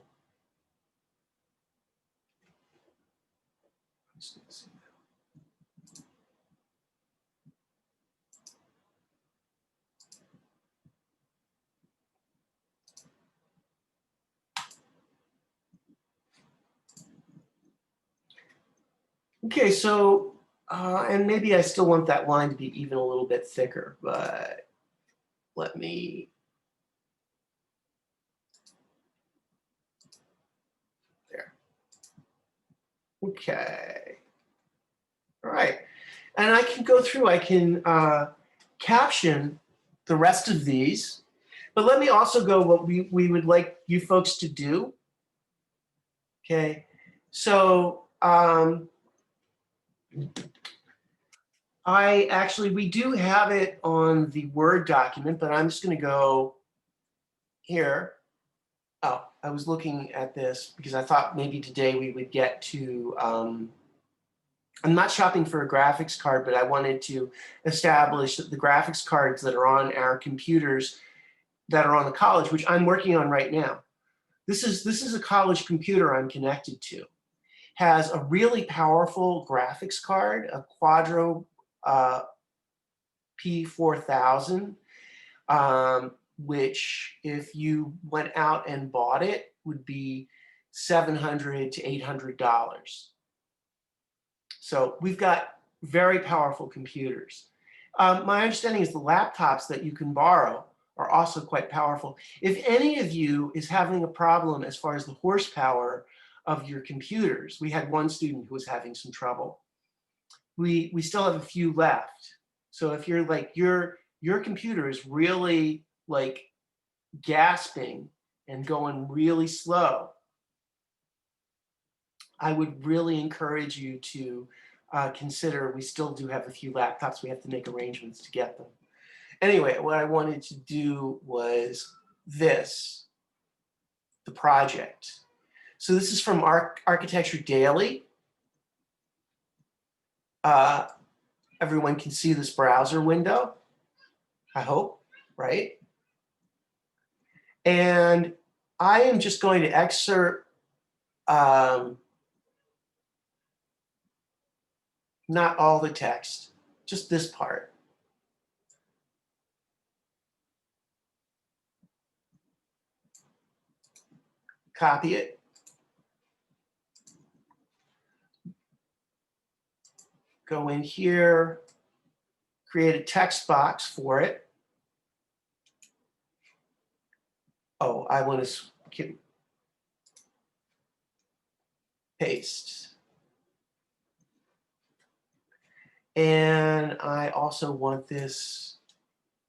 [SPEAKER 1] Okay, so, and maybe I still want that line to be even a little bit thicker, but let me, there. Okay. All right. And I can go through, I can caption the rest of these, but let me also go what we would like you folks to do. Okay. So, we do have it on the Word document, but I'm just going to go here. Oh, I was looking at this because I thought maybe today we would get to, I'm not shopping for a graphics card, but I wanted to establish that the graphics cards that are on our computers that are on the college, which I'm working on right now. This is a college computer I'm connected to. Has a really powerful graphics card, a Quadro P4000, which if you went out and bought it would be $700 to $800. So we've got very powerful computers. My understanding is the laptops that you can borrow are also quite powerful. If any of you is having a problem as far as the horsepower of your computers, we had one student who was having some trouble. We still have a few left. So if you're like, your computer is really like gasping and going really slow, I would really encourage you to consider, we still do have a few laptops, we have to make arrangements to get them. Anyway, what I wanted to do was this, the project. So this is from Architecture Daily. Everyone can see this browser window, I hope, right? And I am just going to excerpt not all the text, just this part. Copy it. Go in here, create a text box for it. Oh, I want to paste. And I also want this,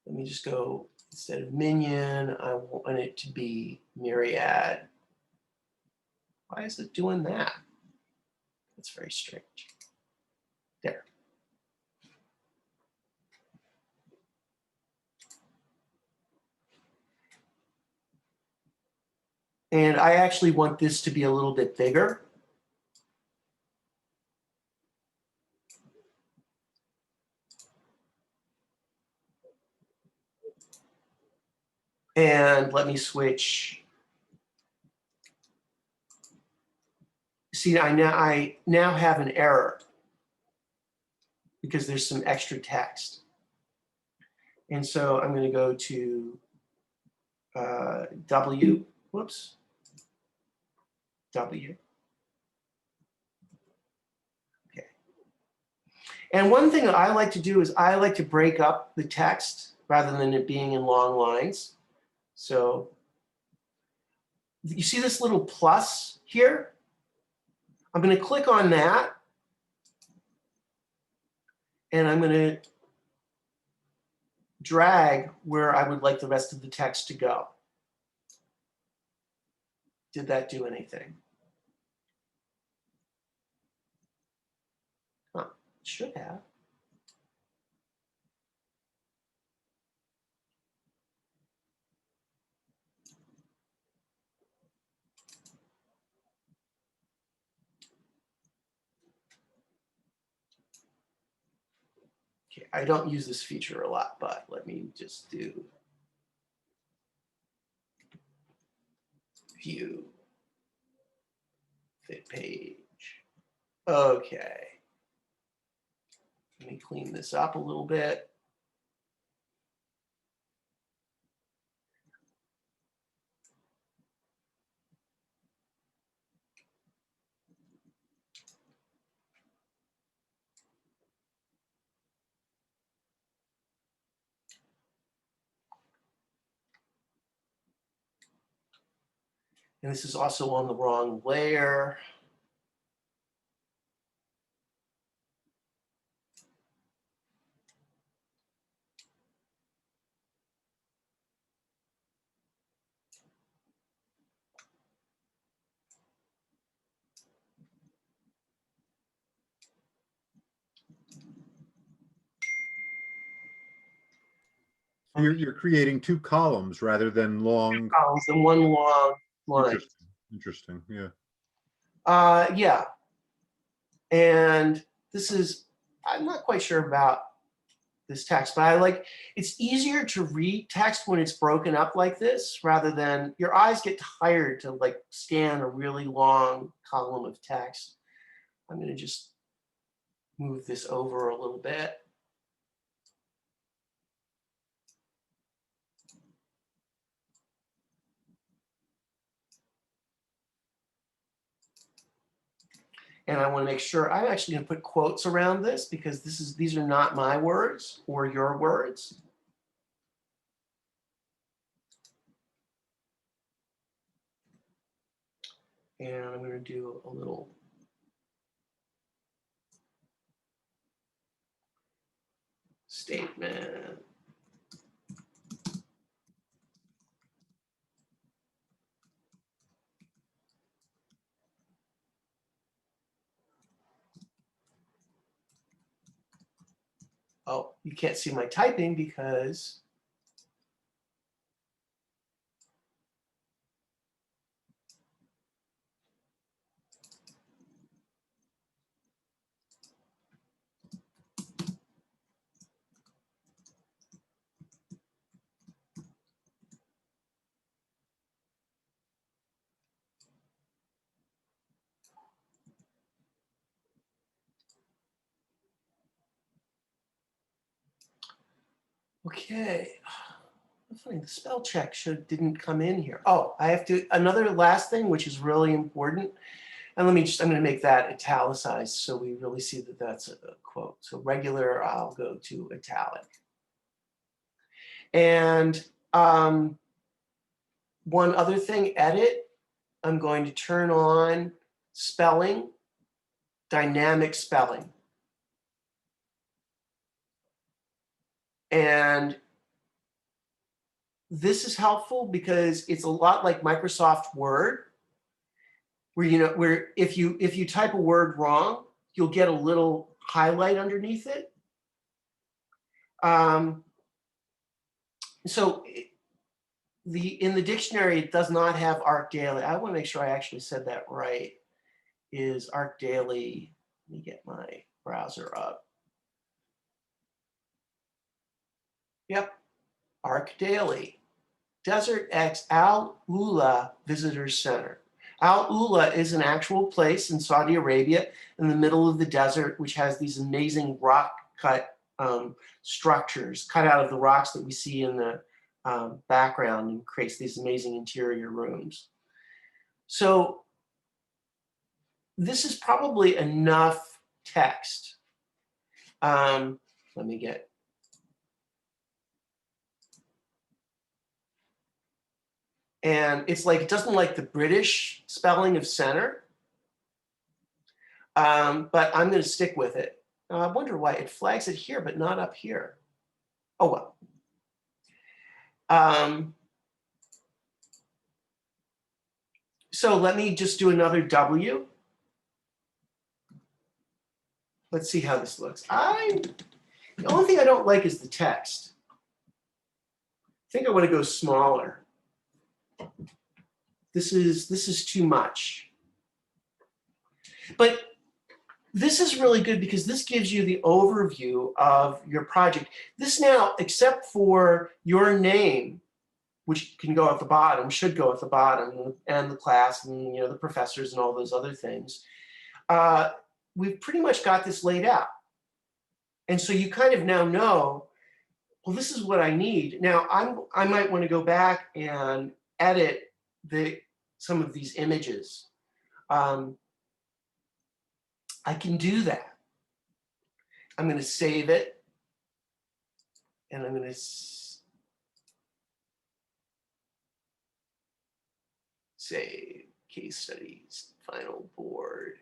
[SPEAKER 1] let me just go, instead of minion, I want it to be myriad. Why is it doing that? That's very strange. There. And I actually want this to be a little bit bigger. And let me switch. See, I now have an error because there's some extra text. And so I'm going to go to W. Whoops. W. Okay. And one thing that I like to do is I like to break up the text rather than it being in long lines. So you see this little plus here? I'm going to click on that. And I'm going to drag where I would like the rest of the text to go. Did that do anything? Huh, it should have. Okay, I don't use this feature a lot, but let me just do view fit page. Okay. Let me clean this up a little bit. And this is also on the wrong layer.
[SPEAKER 2] You're creating two columns rather than long.
[SPEAKER 1] Columns and one long line.
[SPEAKER 2] Interesting. Yeah.
[SPEAKER 1] Yeah. And this is, I'm not quite sure about this text, but I like, it's easier to read text when it's broken up like this, rather than your eyes get tired to like scan a really long column of text. I'm going to just move this over a little bit. And I want to make sure I'm actually going to put quotes around this, because these are not my words or your words. And I'm going to do a little statement. Oh, you can't see my typing because okay. Funny, the spell check didn't come in here. Oh, I have to, another last thing, which is really important. And I'm going to make that italicized so we really see that that's a quote. So regular, I'll go to italic. And one other thing, edit, I'm going to turn on spelling, dynamic spelling. And this is helpful because it's a lot like Microsoft Word, where if you type a word wrong, you'll get a little highlight underneath it. So in the dictionary, it does not have ArcDaily. I want to make sure I actually said that right. Is ArcDaily? Let me get my browser up. Yep, ArcDaily. Desert X Al Ula Visitors Center. Al Ula is an actual place in Saudi Arabia in the middle of the desert, which has these amazing rock cut structures cut out of the rocks that we see in the background, and creates these amazing interior rooms. So this is probably enough text. Let me get. And it's like, it doesn't like the British spelling of center, but I'm going to stick with it. I wonder why it flags it here, but not up here. Oh, well. So let me just do another W. Let's see how this looks. The only thing I don't like is the text. I think I want to go smaller. This is too much. But this is really good because this gives you the overview of your project. This now, except for your name, which can go at the bottom, should go at the bottom, and the class and the professors and all those other things, we've pretty much got this laid out. And so you kind of now know, well, this is what I need. Now I might want to go back and edit some of these images. I can do that. I'm going to save it, and I'm going to save case studies, final board,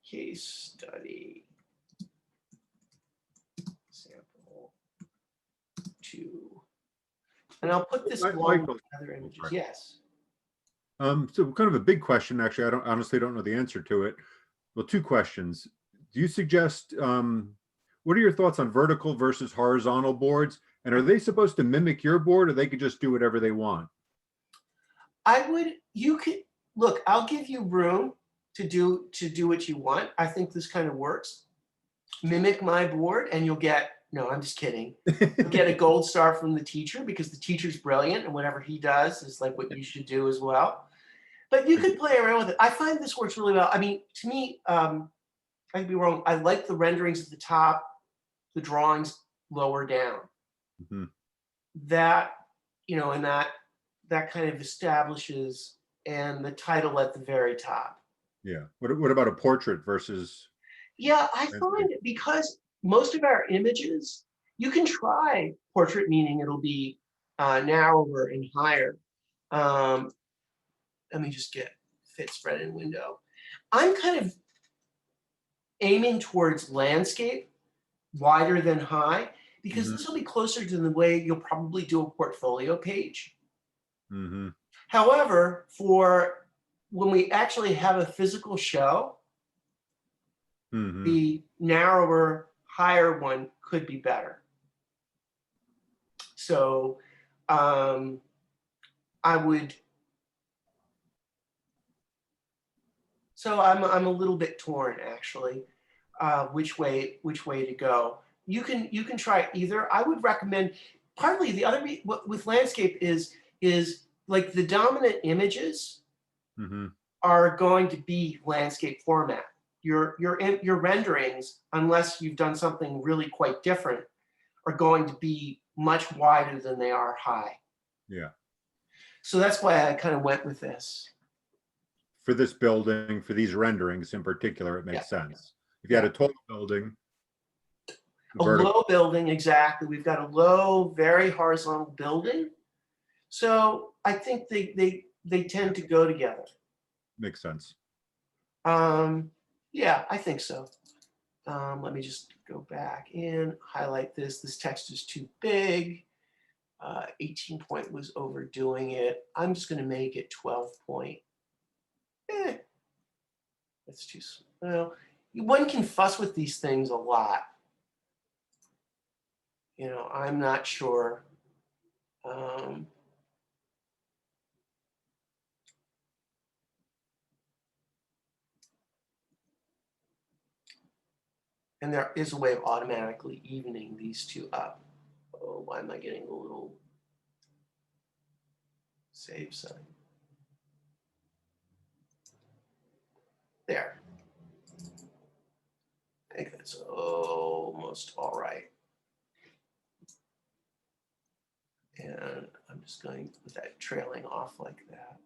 [SPEAKER 1] case study, sample 2, and I'll put this along with other images. Yes.
[SPEAKER 2] So kind of a big question, actually. I honestly don't know the answer to it. Well, 2 questions. Do you suggest, what are your thoughts on vertical versus horizontal boards? And are they supposed to mimic your board, or they could just do whatever they want?
[SPEAKER 1] Look, I'll give you room to do what you want. I think this kind of works. Mimic my board and you'll get, no, I'm just kidding. You'll get a gold star from the teacher because the teacher's brilliant and whatever he does is like what you should do as well. But you could play around with it. I find this works really well. I mean, to me, I could be wrong. I like the renderings at the top, the drawings lower down. Mm-hmm. That, and that kind of establishes, and the title at the very top.
[SPEAKER 2] Yeah. What about a portrait versus?
[SPEAKER 1] Yeah, I find it because most of our images, you can try portrait, meaning it'll be narrower and higher. Let me just get fit spread in window. I'm kind of aiming towards landscape, wider than high, because this will be closer to the way you'll probably do a portfolio page. Mm-hmm. However, for when we actually have a physical show, the narrower, higher one could be better. So I'm a little bit torn actually, which way to go. You can try either. I would recommend, partly the other with landscape is like the dominant images are going to be landscape format. Your renderings, unless you've done something really quite different, are going to be much wider than they are high.
[SPEAKER 2] Yeah. So
[SPEAKER 1] that's why I kind of went with this.
[SPEAKER 2] For this building, for these renderings in particular, it makes sense. If you had a tall building,
[SPEAKER 1] low building, exactly. We've got a low, very horizontal building. So I think they tend to go together.
[SPEAKER 2] Makes sense.
[SPEAKER 1] Yeah, I think so. Let me just go back in, highlight this. This text is too big. 18 point was overdoing it. I'm just going to make it 12 point. That's too small. One can fuss with these things a lot. I'm not sure. And there is a way of automatically evening these two up. Oh, why am I getting a little save sign? There. I think that's almost all right. And I'm just going with that trailing off like that.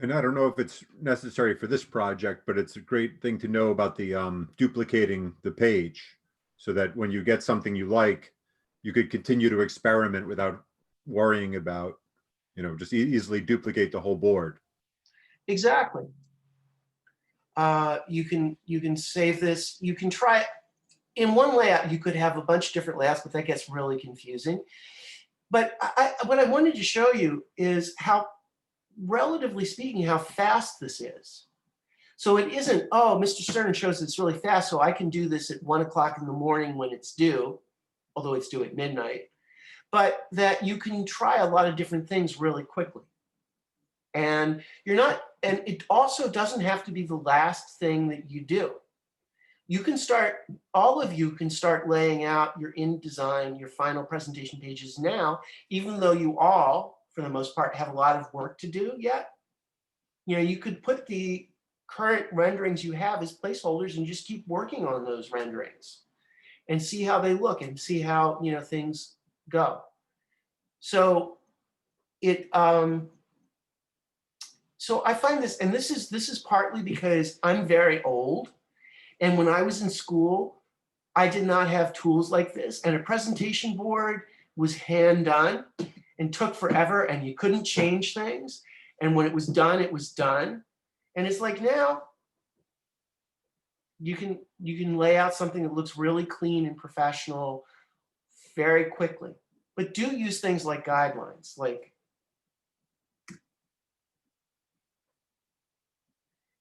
[SPEAKER 2] And I don't know if it's necessary for this project, but it's a great thing to know about the duplicating the page, so that when you get something you like, you could continue to experiment without worrying about, just easily duplicate the whole board.
[SPEAKER 1] Exactly. You can save this. You can try it. in one layout, you could have a bunch of different layouts, but that gets really confusing. But what I wanted to show you is how, relatively speaking, how fast this is. So it isn't, oh, Mr. Stern shows it's really fast, so I can do this at 1 o'clock in the morning when it's due, although it's due at midnight, but that you can try a lot of different things really quickly. And you're not, and it also doesn't have to be the last thing that you do. You can start, all of you can start laying out your InDesign, your final presentation pages now, even though you all, for the most part, have a lot of work to do yet. You know, you could put the current renderings you have as placeholders and just keep working on those renderings and see how they look and see how, you know, things go. So it, so I find this, and this is partly because I'm very old. And when I was in school, I did not have tools like this. And a presentation board was hand done and took forever, and you couldn't change things. And when it was done, it was done. And it's like now, you can lay out something that looks really clean and professional very quickly. But do use things like guidelines, like,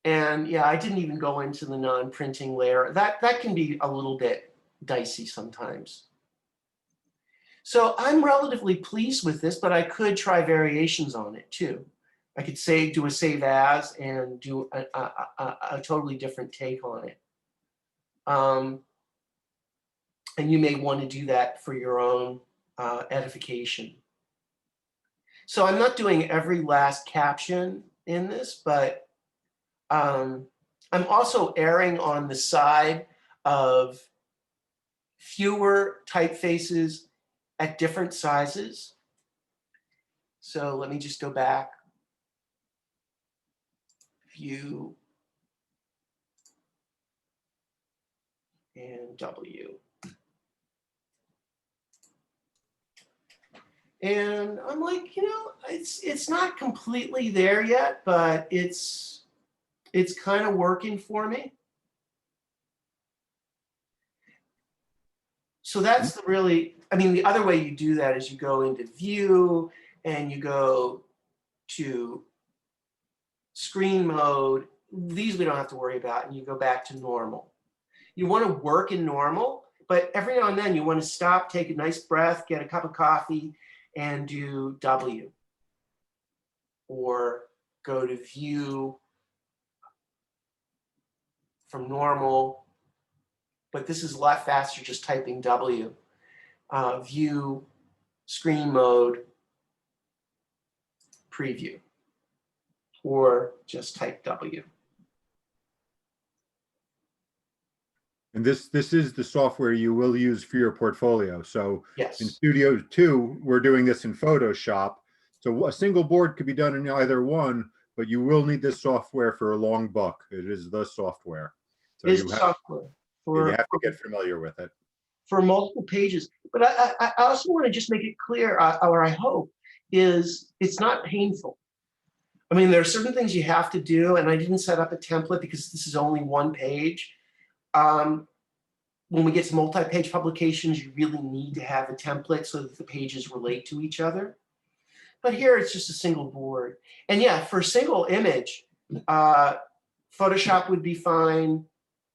[SPEAKER 1] and yeah, I didn't even go into the non-printing layer. That can be a little bit dicey sometimes. So I'm relatively pleased with this, but I could try variations on it too. I could say, do a save as and do a totally different take on it. And you may want to do that for your own edification. So I'm not doing every last caption in this, but I'm also erring on the side of fewer typefaces at different sizes. So let me just go back. View and W. And I'm like, you know, it's not completely there yet, but it's kind of working for me. So that's the really, I mean, the other way you do that is you go into view and you go to screen mode. These we don't have to worry about, and you go back to normal. You want to work in normal, but every now and then you want to stop, take a nice breath, get a cup of coffee, and do W. Or go to view from normal, but this is a lot faster just typing W. View, screen mode, preview, or just type W.
[SPEAKER 2] And this is the software you will use for your portfolio. So
[SPEAKER 1] Yes.
[SPEAKER 2] in Studio 2, we're doing this in Photoshop. So a single board could be done in either one, but you will need this software for a long book. It is the software. So
[SPEAKER 1] Is software
[SPEAKER 2] you have to get familiar with it.
[SPEAKER 1] For multiple pages. But I also want to just make it clear, or I hope, is it's not painful. I mean, there are certain things you have to do, and I didn't set up a template because this is only one page. When we get to multi-page publications, you really need to have a template so that the pages relate to each other. But here it's just a single board. And yeah, for a single image, Photoshop would be fine.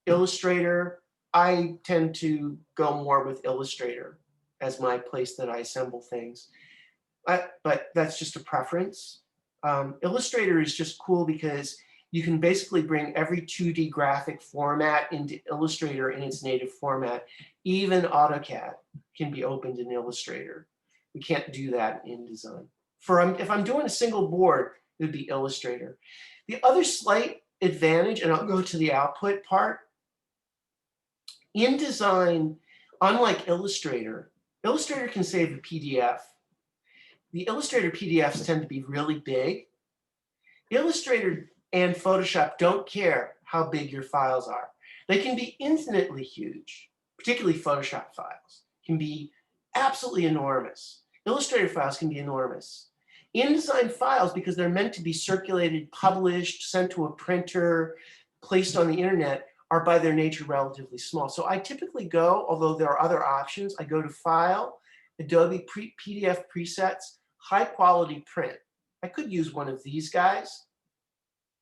[SPEAKER 1] Illustrator, I tend to go more with Illustrator as my place that I assemble things. But that's just a preference. Illustrator is just cool because you can basically bring every 2D graphic format into Illustrator in its native format. Even AutoCAD can be opened in Illustrator. We can't do that in InDesign. If I'm doing a single board, it would be Illustrator. The other slight advantage, and I'll go to the output part, InDesign, unlike Illustrator, Illustrator can save a PDF. The Illustrator PDFs tend to be really big. Illustrator and Photoshop don't care how big your files are. They can be infinitely huge, particularly Photoshop files, can be absolutely enormous. Illustrator files can be enormous. InDesign files, because they're meant to be circulated, published, sent to a printer, placed on the internet, are by their nature relatively small. So I typically go, although there are other options, I go to File, Adobe PDF Presets, High Quality Print. I could use one of these guys,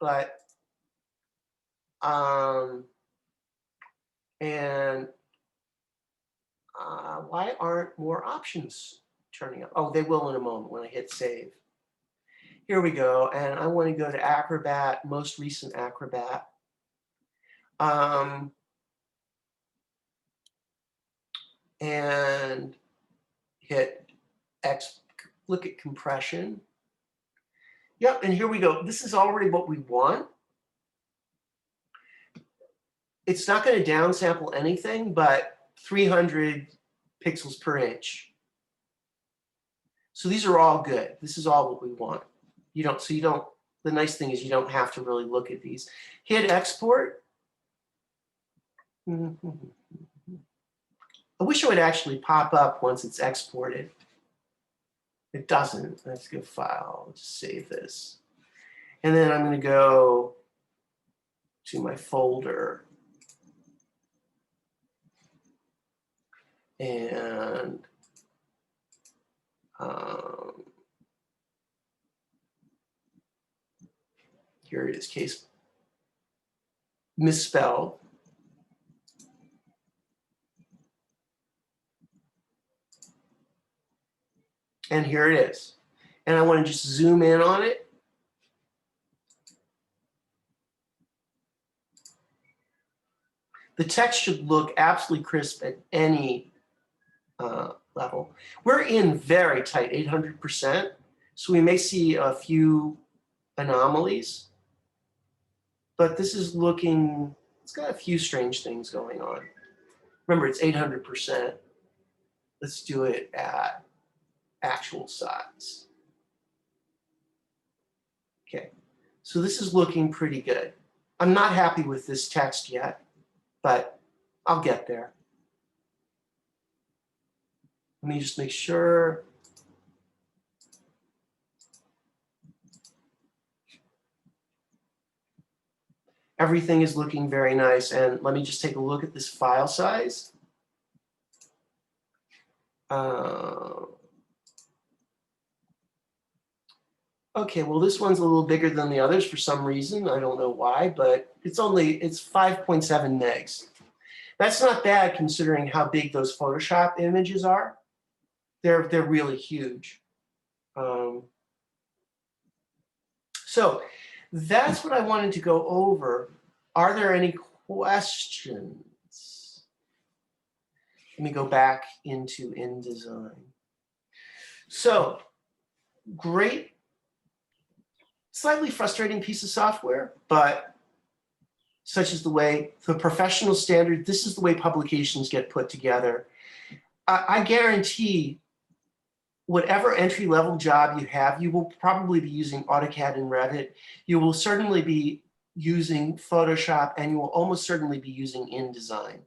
[SPEAKER 1] but why aren't more options turning up? Oh, they will in a moment when I hit save. Here we go, and I want to go to Acrobat, most recent Acrobat. And hit X, look at compression. Yep, and here we go. This is already what we want. It's not going to downsample anything, but 300 pixels per inch. So these are all good. This is all what we want. The nice thing is you don't have to really look at these. Hit export. I wish it would actually pop up once it's exported. It doesn't. Let's go File, let's save this. And then I'm going to go to my folder. And here it is, case misspelled. And here it is. And I want to just zoom in on it. The text should look absolutely crisp at any level. We're in very tight 800%, so we may see a few anomalies, but this is looking, it's got a few strange things going on. Remember, it's 800%. Let's do it at actual size. Okay, so this is looking pretty good. I'm not happy with this text yet, but I'll get there. Let me just make sure. Everything is looking very nice. And let me just take a look at this file size. Okay, well, this one's a little bigger than the others for some reason. I don't know why, but it's 5.7 megs. That's not bad considering how big those Photoshop images are. They're really huge. So that's what I wanted to go over. Are there any questions? Let me go back into InDesign. So great, slightly frustrating piece of software, but such is the way, the professional standard, this is the way publications get put together. I guarantee whatever entry-level job you have, you will probably be using AutoCAD and Revit. You will certainly be using Photoshop, and you will almost certainly be using InDesign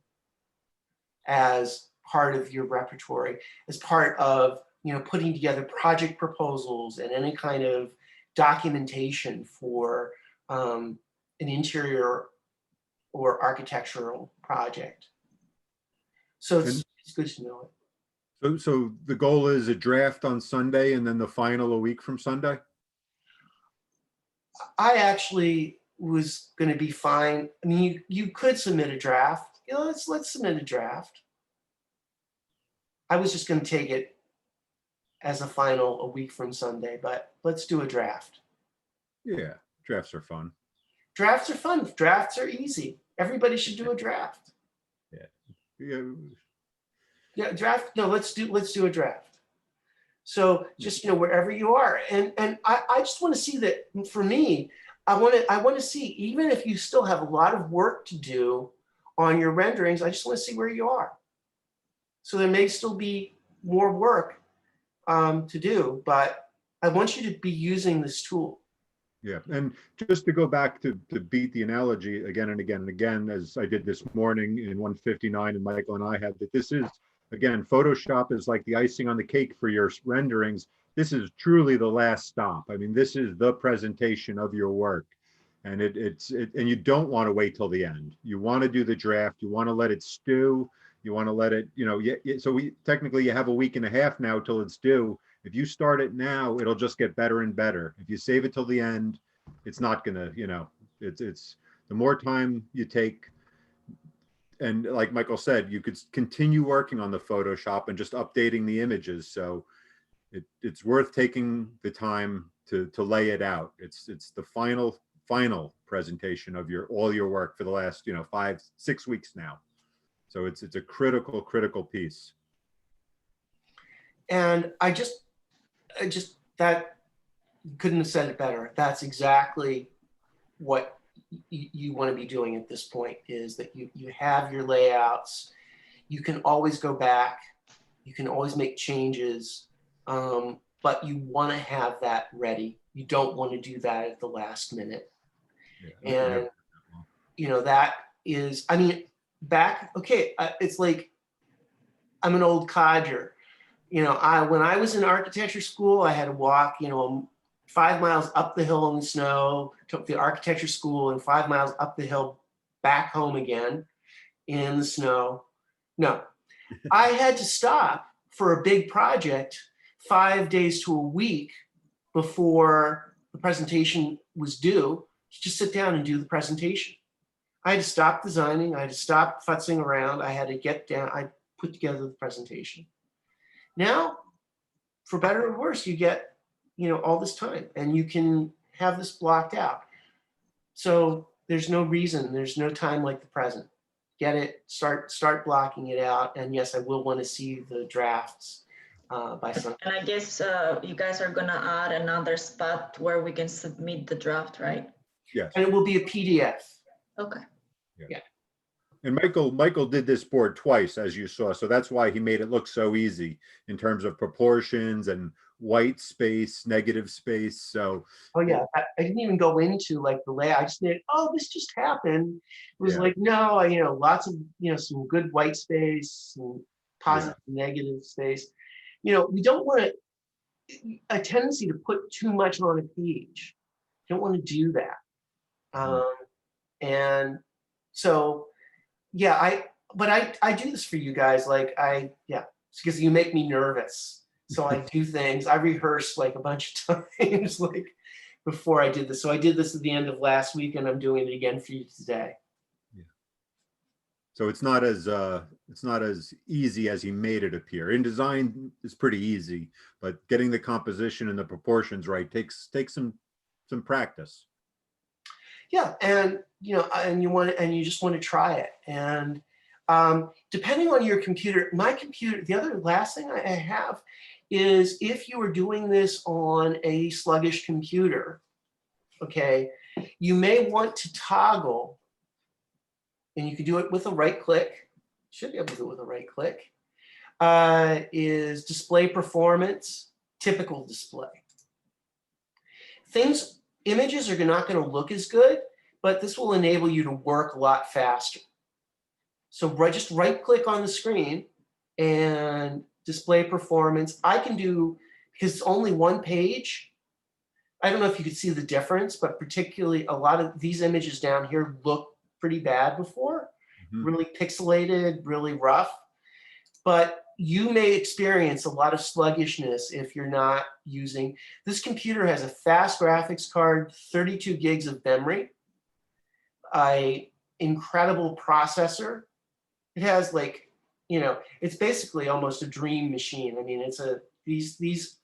[SPEAKER 1] as part of your repertoire, as part of putting together project proposals and any kind of documentation for an interior or architectural project. So it's good to know it.
[SPEAKER 2] So the goal is a draft on Sunday and then the final a week from Sunday?
[SPEAKER 1] I actually was going to be fine. I mean, you could submit a draft. Let's submit a draft. I was just going to take it as a final a week from Sunday, but let's do a draft.
[SPEAKER 2] Yeah, drafts are fun.
[SPEAKER 1] Drafts are fun. Drafts are easy. Everybody should do a draft.
[SPEAKER 2] Yeah.
[SPEAKER 1] Yeah, draft. No, let's do a draft. So just wherever you are, and I just want to see that. For me, I want to see, even if you still have a lot of work to do on your renderings, I just want to see where you are. So there may still be more work to do, but I want you to be using this tool.
[SPEAKER 2] Yeah, and just to go back to beat the analogy again and again and again, as I did this morning in 159, and Michael and I had, that this is, again, Photoshop is like the icing on the cake for your renderings. This is truly the last stop. I mean, this is the presentation of your work. And and you don't want to wait till the end. You want to do the draft. You want to let it stew. You want to let it, so technically you have a week and a half now till it's due. If you start it now, it'll just get better and better. If you save it till the end, it's not gonna, it's the more time you take. And like Michael said, you could continue working on the Photoshop and just updating the images. So it's worth taking the time to lay it out. It's the final presentation of all your work for the last 5-6 weeks now. So it's a critical piece.
[SPEAKER 1] And I just that couldn't have said it better. That's exactly what you want to be doing at this point, is that you have your layouts. You can always go back. You can always make changes, but you want to have that ready. You don't want to do that at the last minute. Yeah. And that is, I mean, it's like I'm an old codger. When I was in architecture school, I had to walk 5 miles up the hill in the snow, took the architecture school, and 5 miles up the hill back home again in the snow. No, I had to stop for a big project 5 days to a week before the presentation was due to just sit down and do the presentation. I had to stop designing. I had to stop futzing around. I had to get down. I put together the presentation. Now, for better or worse, you get all this time, and you can have this blocked out. So there's no reason, there's no time like the present. Get it, start blocking it out. And yes, I will want to see the drafts by some.
[SPEAKER 3] And I guess you guys are gonna add another spot where we can submit the draft, right?
[SPEAKER 2] Yes.
[SPEAKER 1] And it will be a PDF.
[SPEAKER 3] Okay.
[SPEAKER 1] Yeah.
[SPEAKER 2] And Michael did this board twice, as you saw. So that's why he made it look so easy in terms of proportions and white space, negative space. So
[SPEAKER 1] oh yeah, I didn't even go into like the layout. I just did, this just happened. It was like, no, lots of some good white space, some positive negative space. We don't want a tendency to put too much on a page. Don't want to do that. And so but I do this for you guys, because you make me nervous. So I do things, I rehearse like a bunch of times like before I did this. So I did this at the end of last week, and I'm doing it again for you today.
[SPEAKER 2] Yeah. So it's not as easy as he made it appear. In design, it's pretty easy, but getting the composition and the proportions right takes some practice.
[SPEAKER 1] Yeah, and you just want to try it. And depending on your computer, my computer, the other last thing I have is, if you are doing this on a sluggish computer, okay, you may want to toggle, and you can do it with a right click, should be able to do it with a right click, is display performance, typical display. Images are not going to look as good, but this will enable you to work a lot faster. So just right click on the screen and display performance. I can do, because it's only one page, I don't know if you could see the difference, but particularly a lot of these images down here look pretty bad before, really pixelated, really rough. But you may experience a lot of sluggishness if you're not using. This computer has a fast graphics card, 32 gigs of memory, an incredible processor. It has it's basically almost a dream machine. I mean, these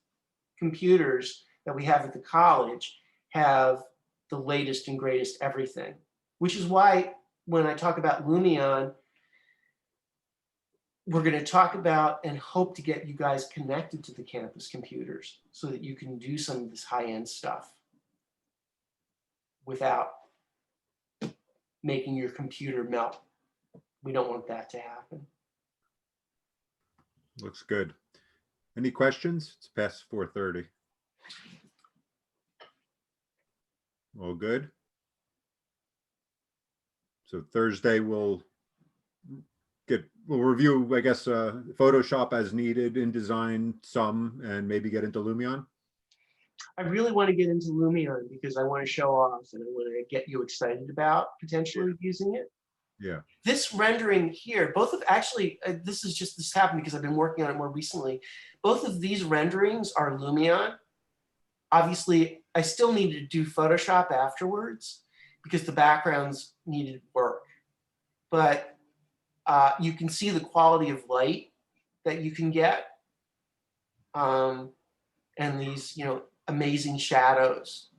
[SPEAKER 1] computers that we have at the college have the latest and greatest everything, which is why when I talk about Lumion, we're going to talk about and hope to get you guys connected to the campus computers so that you can do some of this high-end stuff without making your computer melt. We don't want that to happen.
[SPEAKER 2] Looks good. Any questions? It's past 4:30. All good. So Thursday we'll review, I guess, Photoshop as needed, InDesign some, and maybe get into Lumion.
[SPEAKER 1] I really want to get into Lumion because I want to show off and I want to get you excited about potentially using it.
[SPEAKER 2] Yeah.
[SPEAKER 1] This rendering here, both of actually, this happened because I've been working on it more recently. Both of these renderings are Lumion. Obviously, I still needed to do Photoshop afterwards because the backgrounds needed work. But you can see the quality of light that you can get. And these, amazing shadows.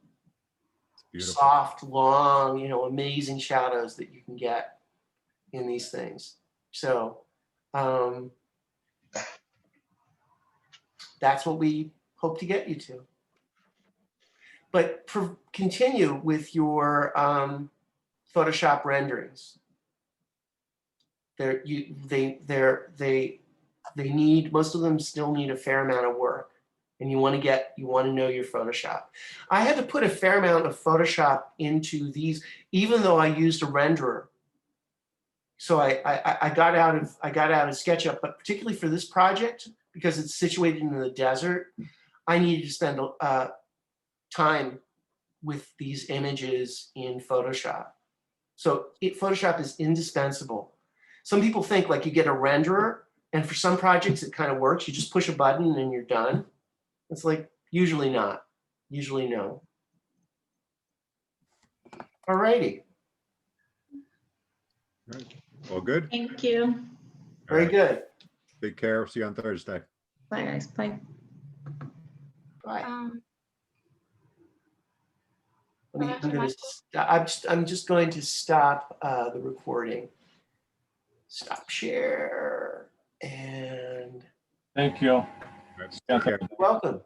[SPEAKER 2] Beautiful.
[SPEAKER 1] Soft, long, amazing shadows that you can get in these things. So that's what we hope to get you to. But continue with your Photoshop renderings. Most of them still need a fair amount of work, and you want to know your Photoshop. I had to put a fair amount of Photoshop into these, even though I used a renderer. So I got out of SketchUp, but particularly for this project, because it's situated in the desert, I needed to spend time with these images in Photoshop. So Photoshop is indispensable. Some people think like you get a renderer, and for some projects it kind of works. You just push a button and you're done. It's like usually not. Usually no. All righty.
[SPEAKER 2] All right. All good?
[SPEAKER 3] Thank you.
[SPEAKER 1] Very
[SPEAKER 2] All right.
[SPEAKER 1] good.
[SPEAKER 2] Take care. See you on Thursday.
[SPEAKER 3] Bye, guys. Bye.
[SPEAKER 1] Bye. I'm just going to stop the recording. Stop share and
[SPEAKER 4] Thank you.
[SPEAKER 2] All right. Take care.
[SPEAKER 1] you're welcome.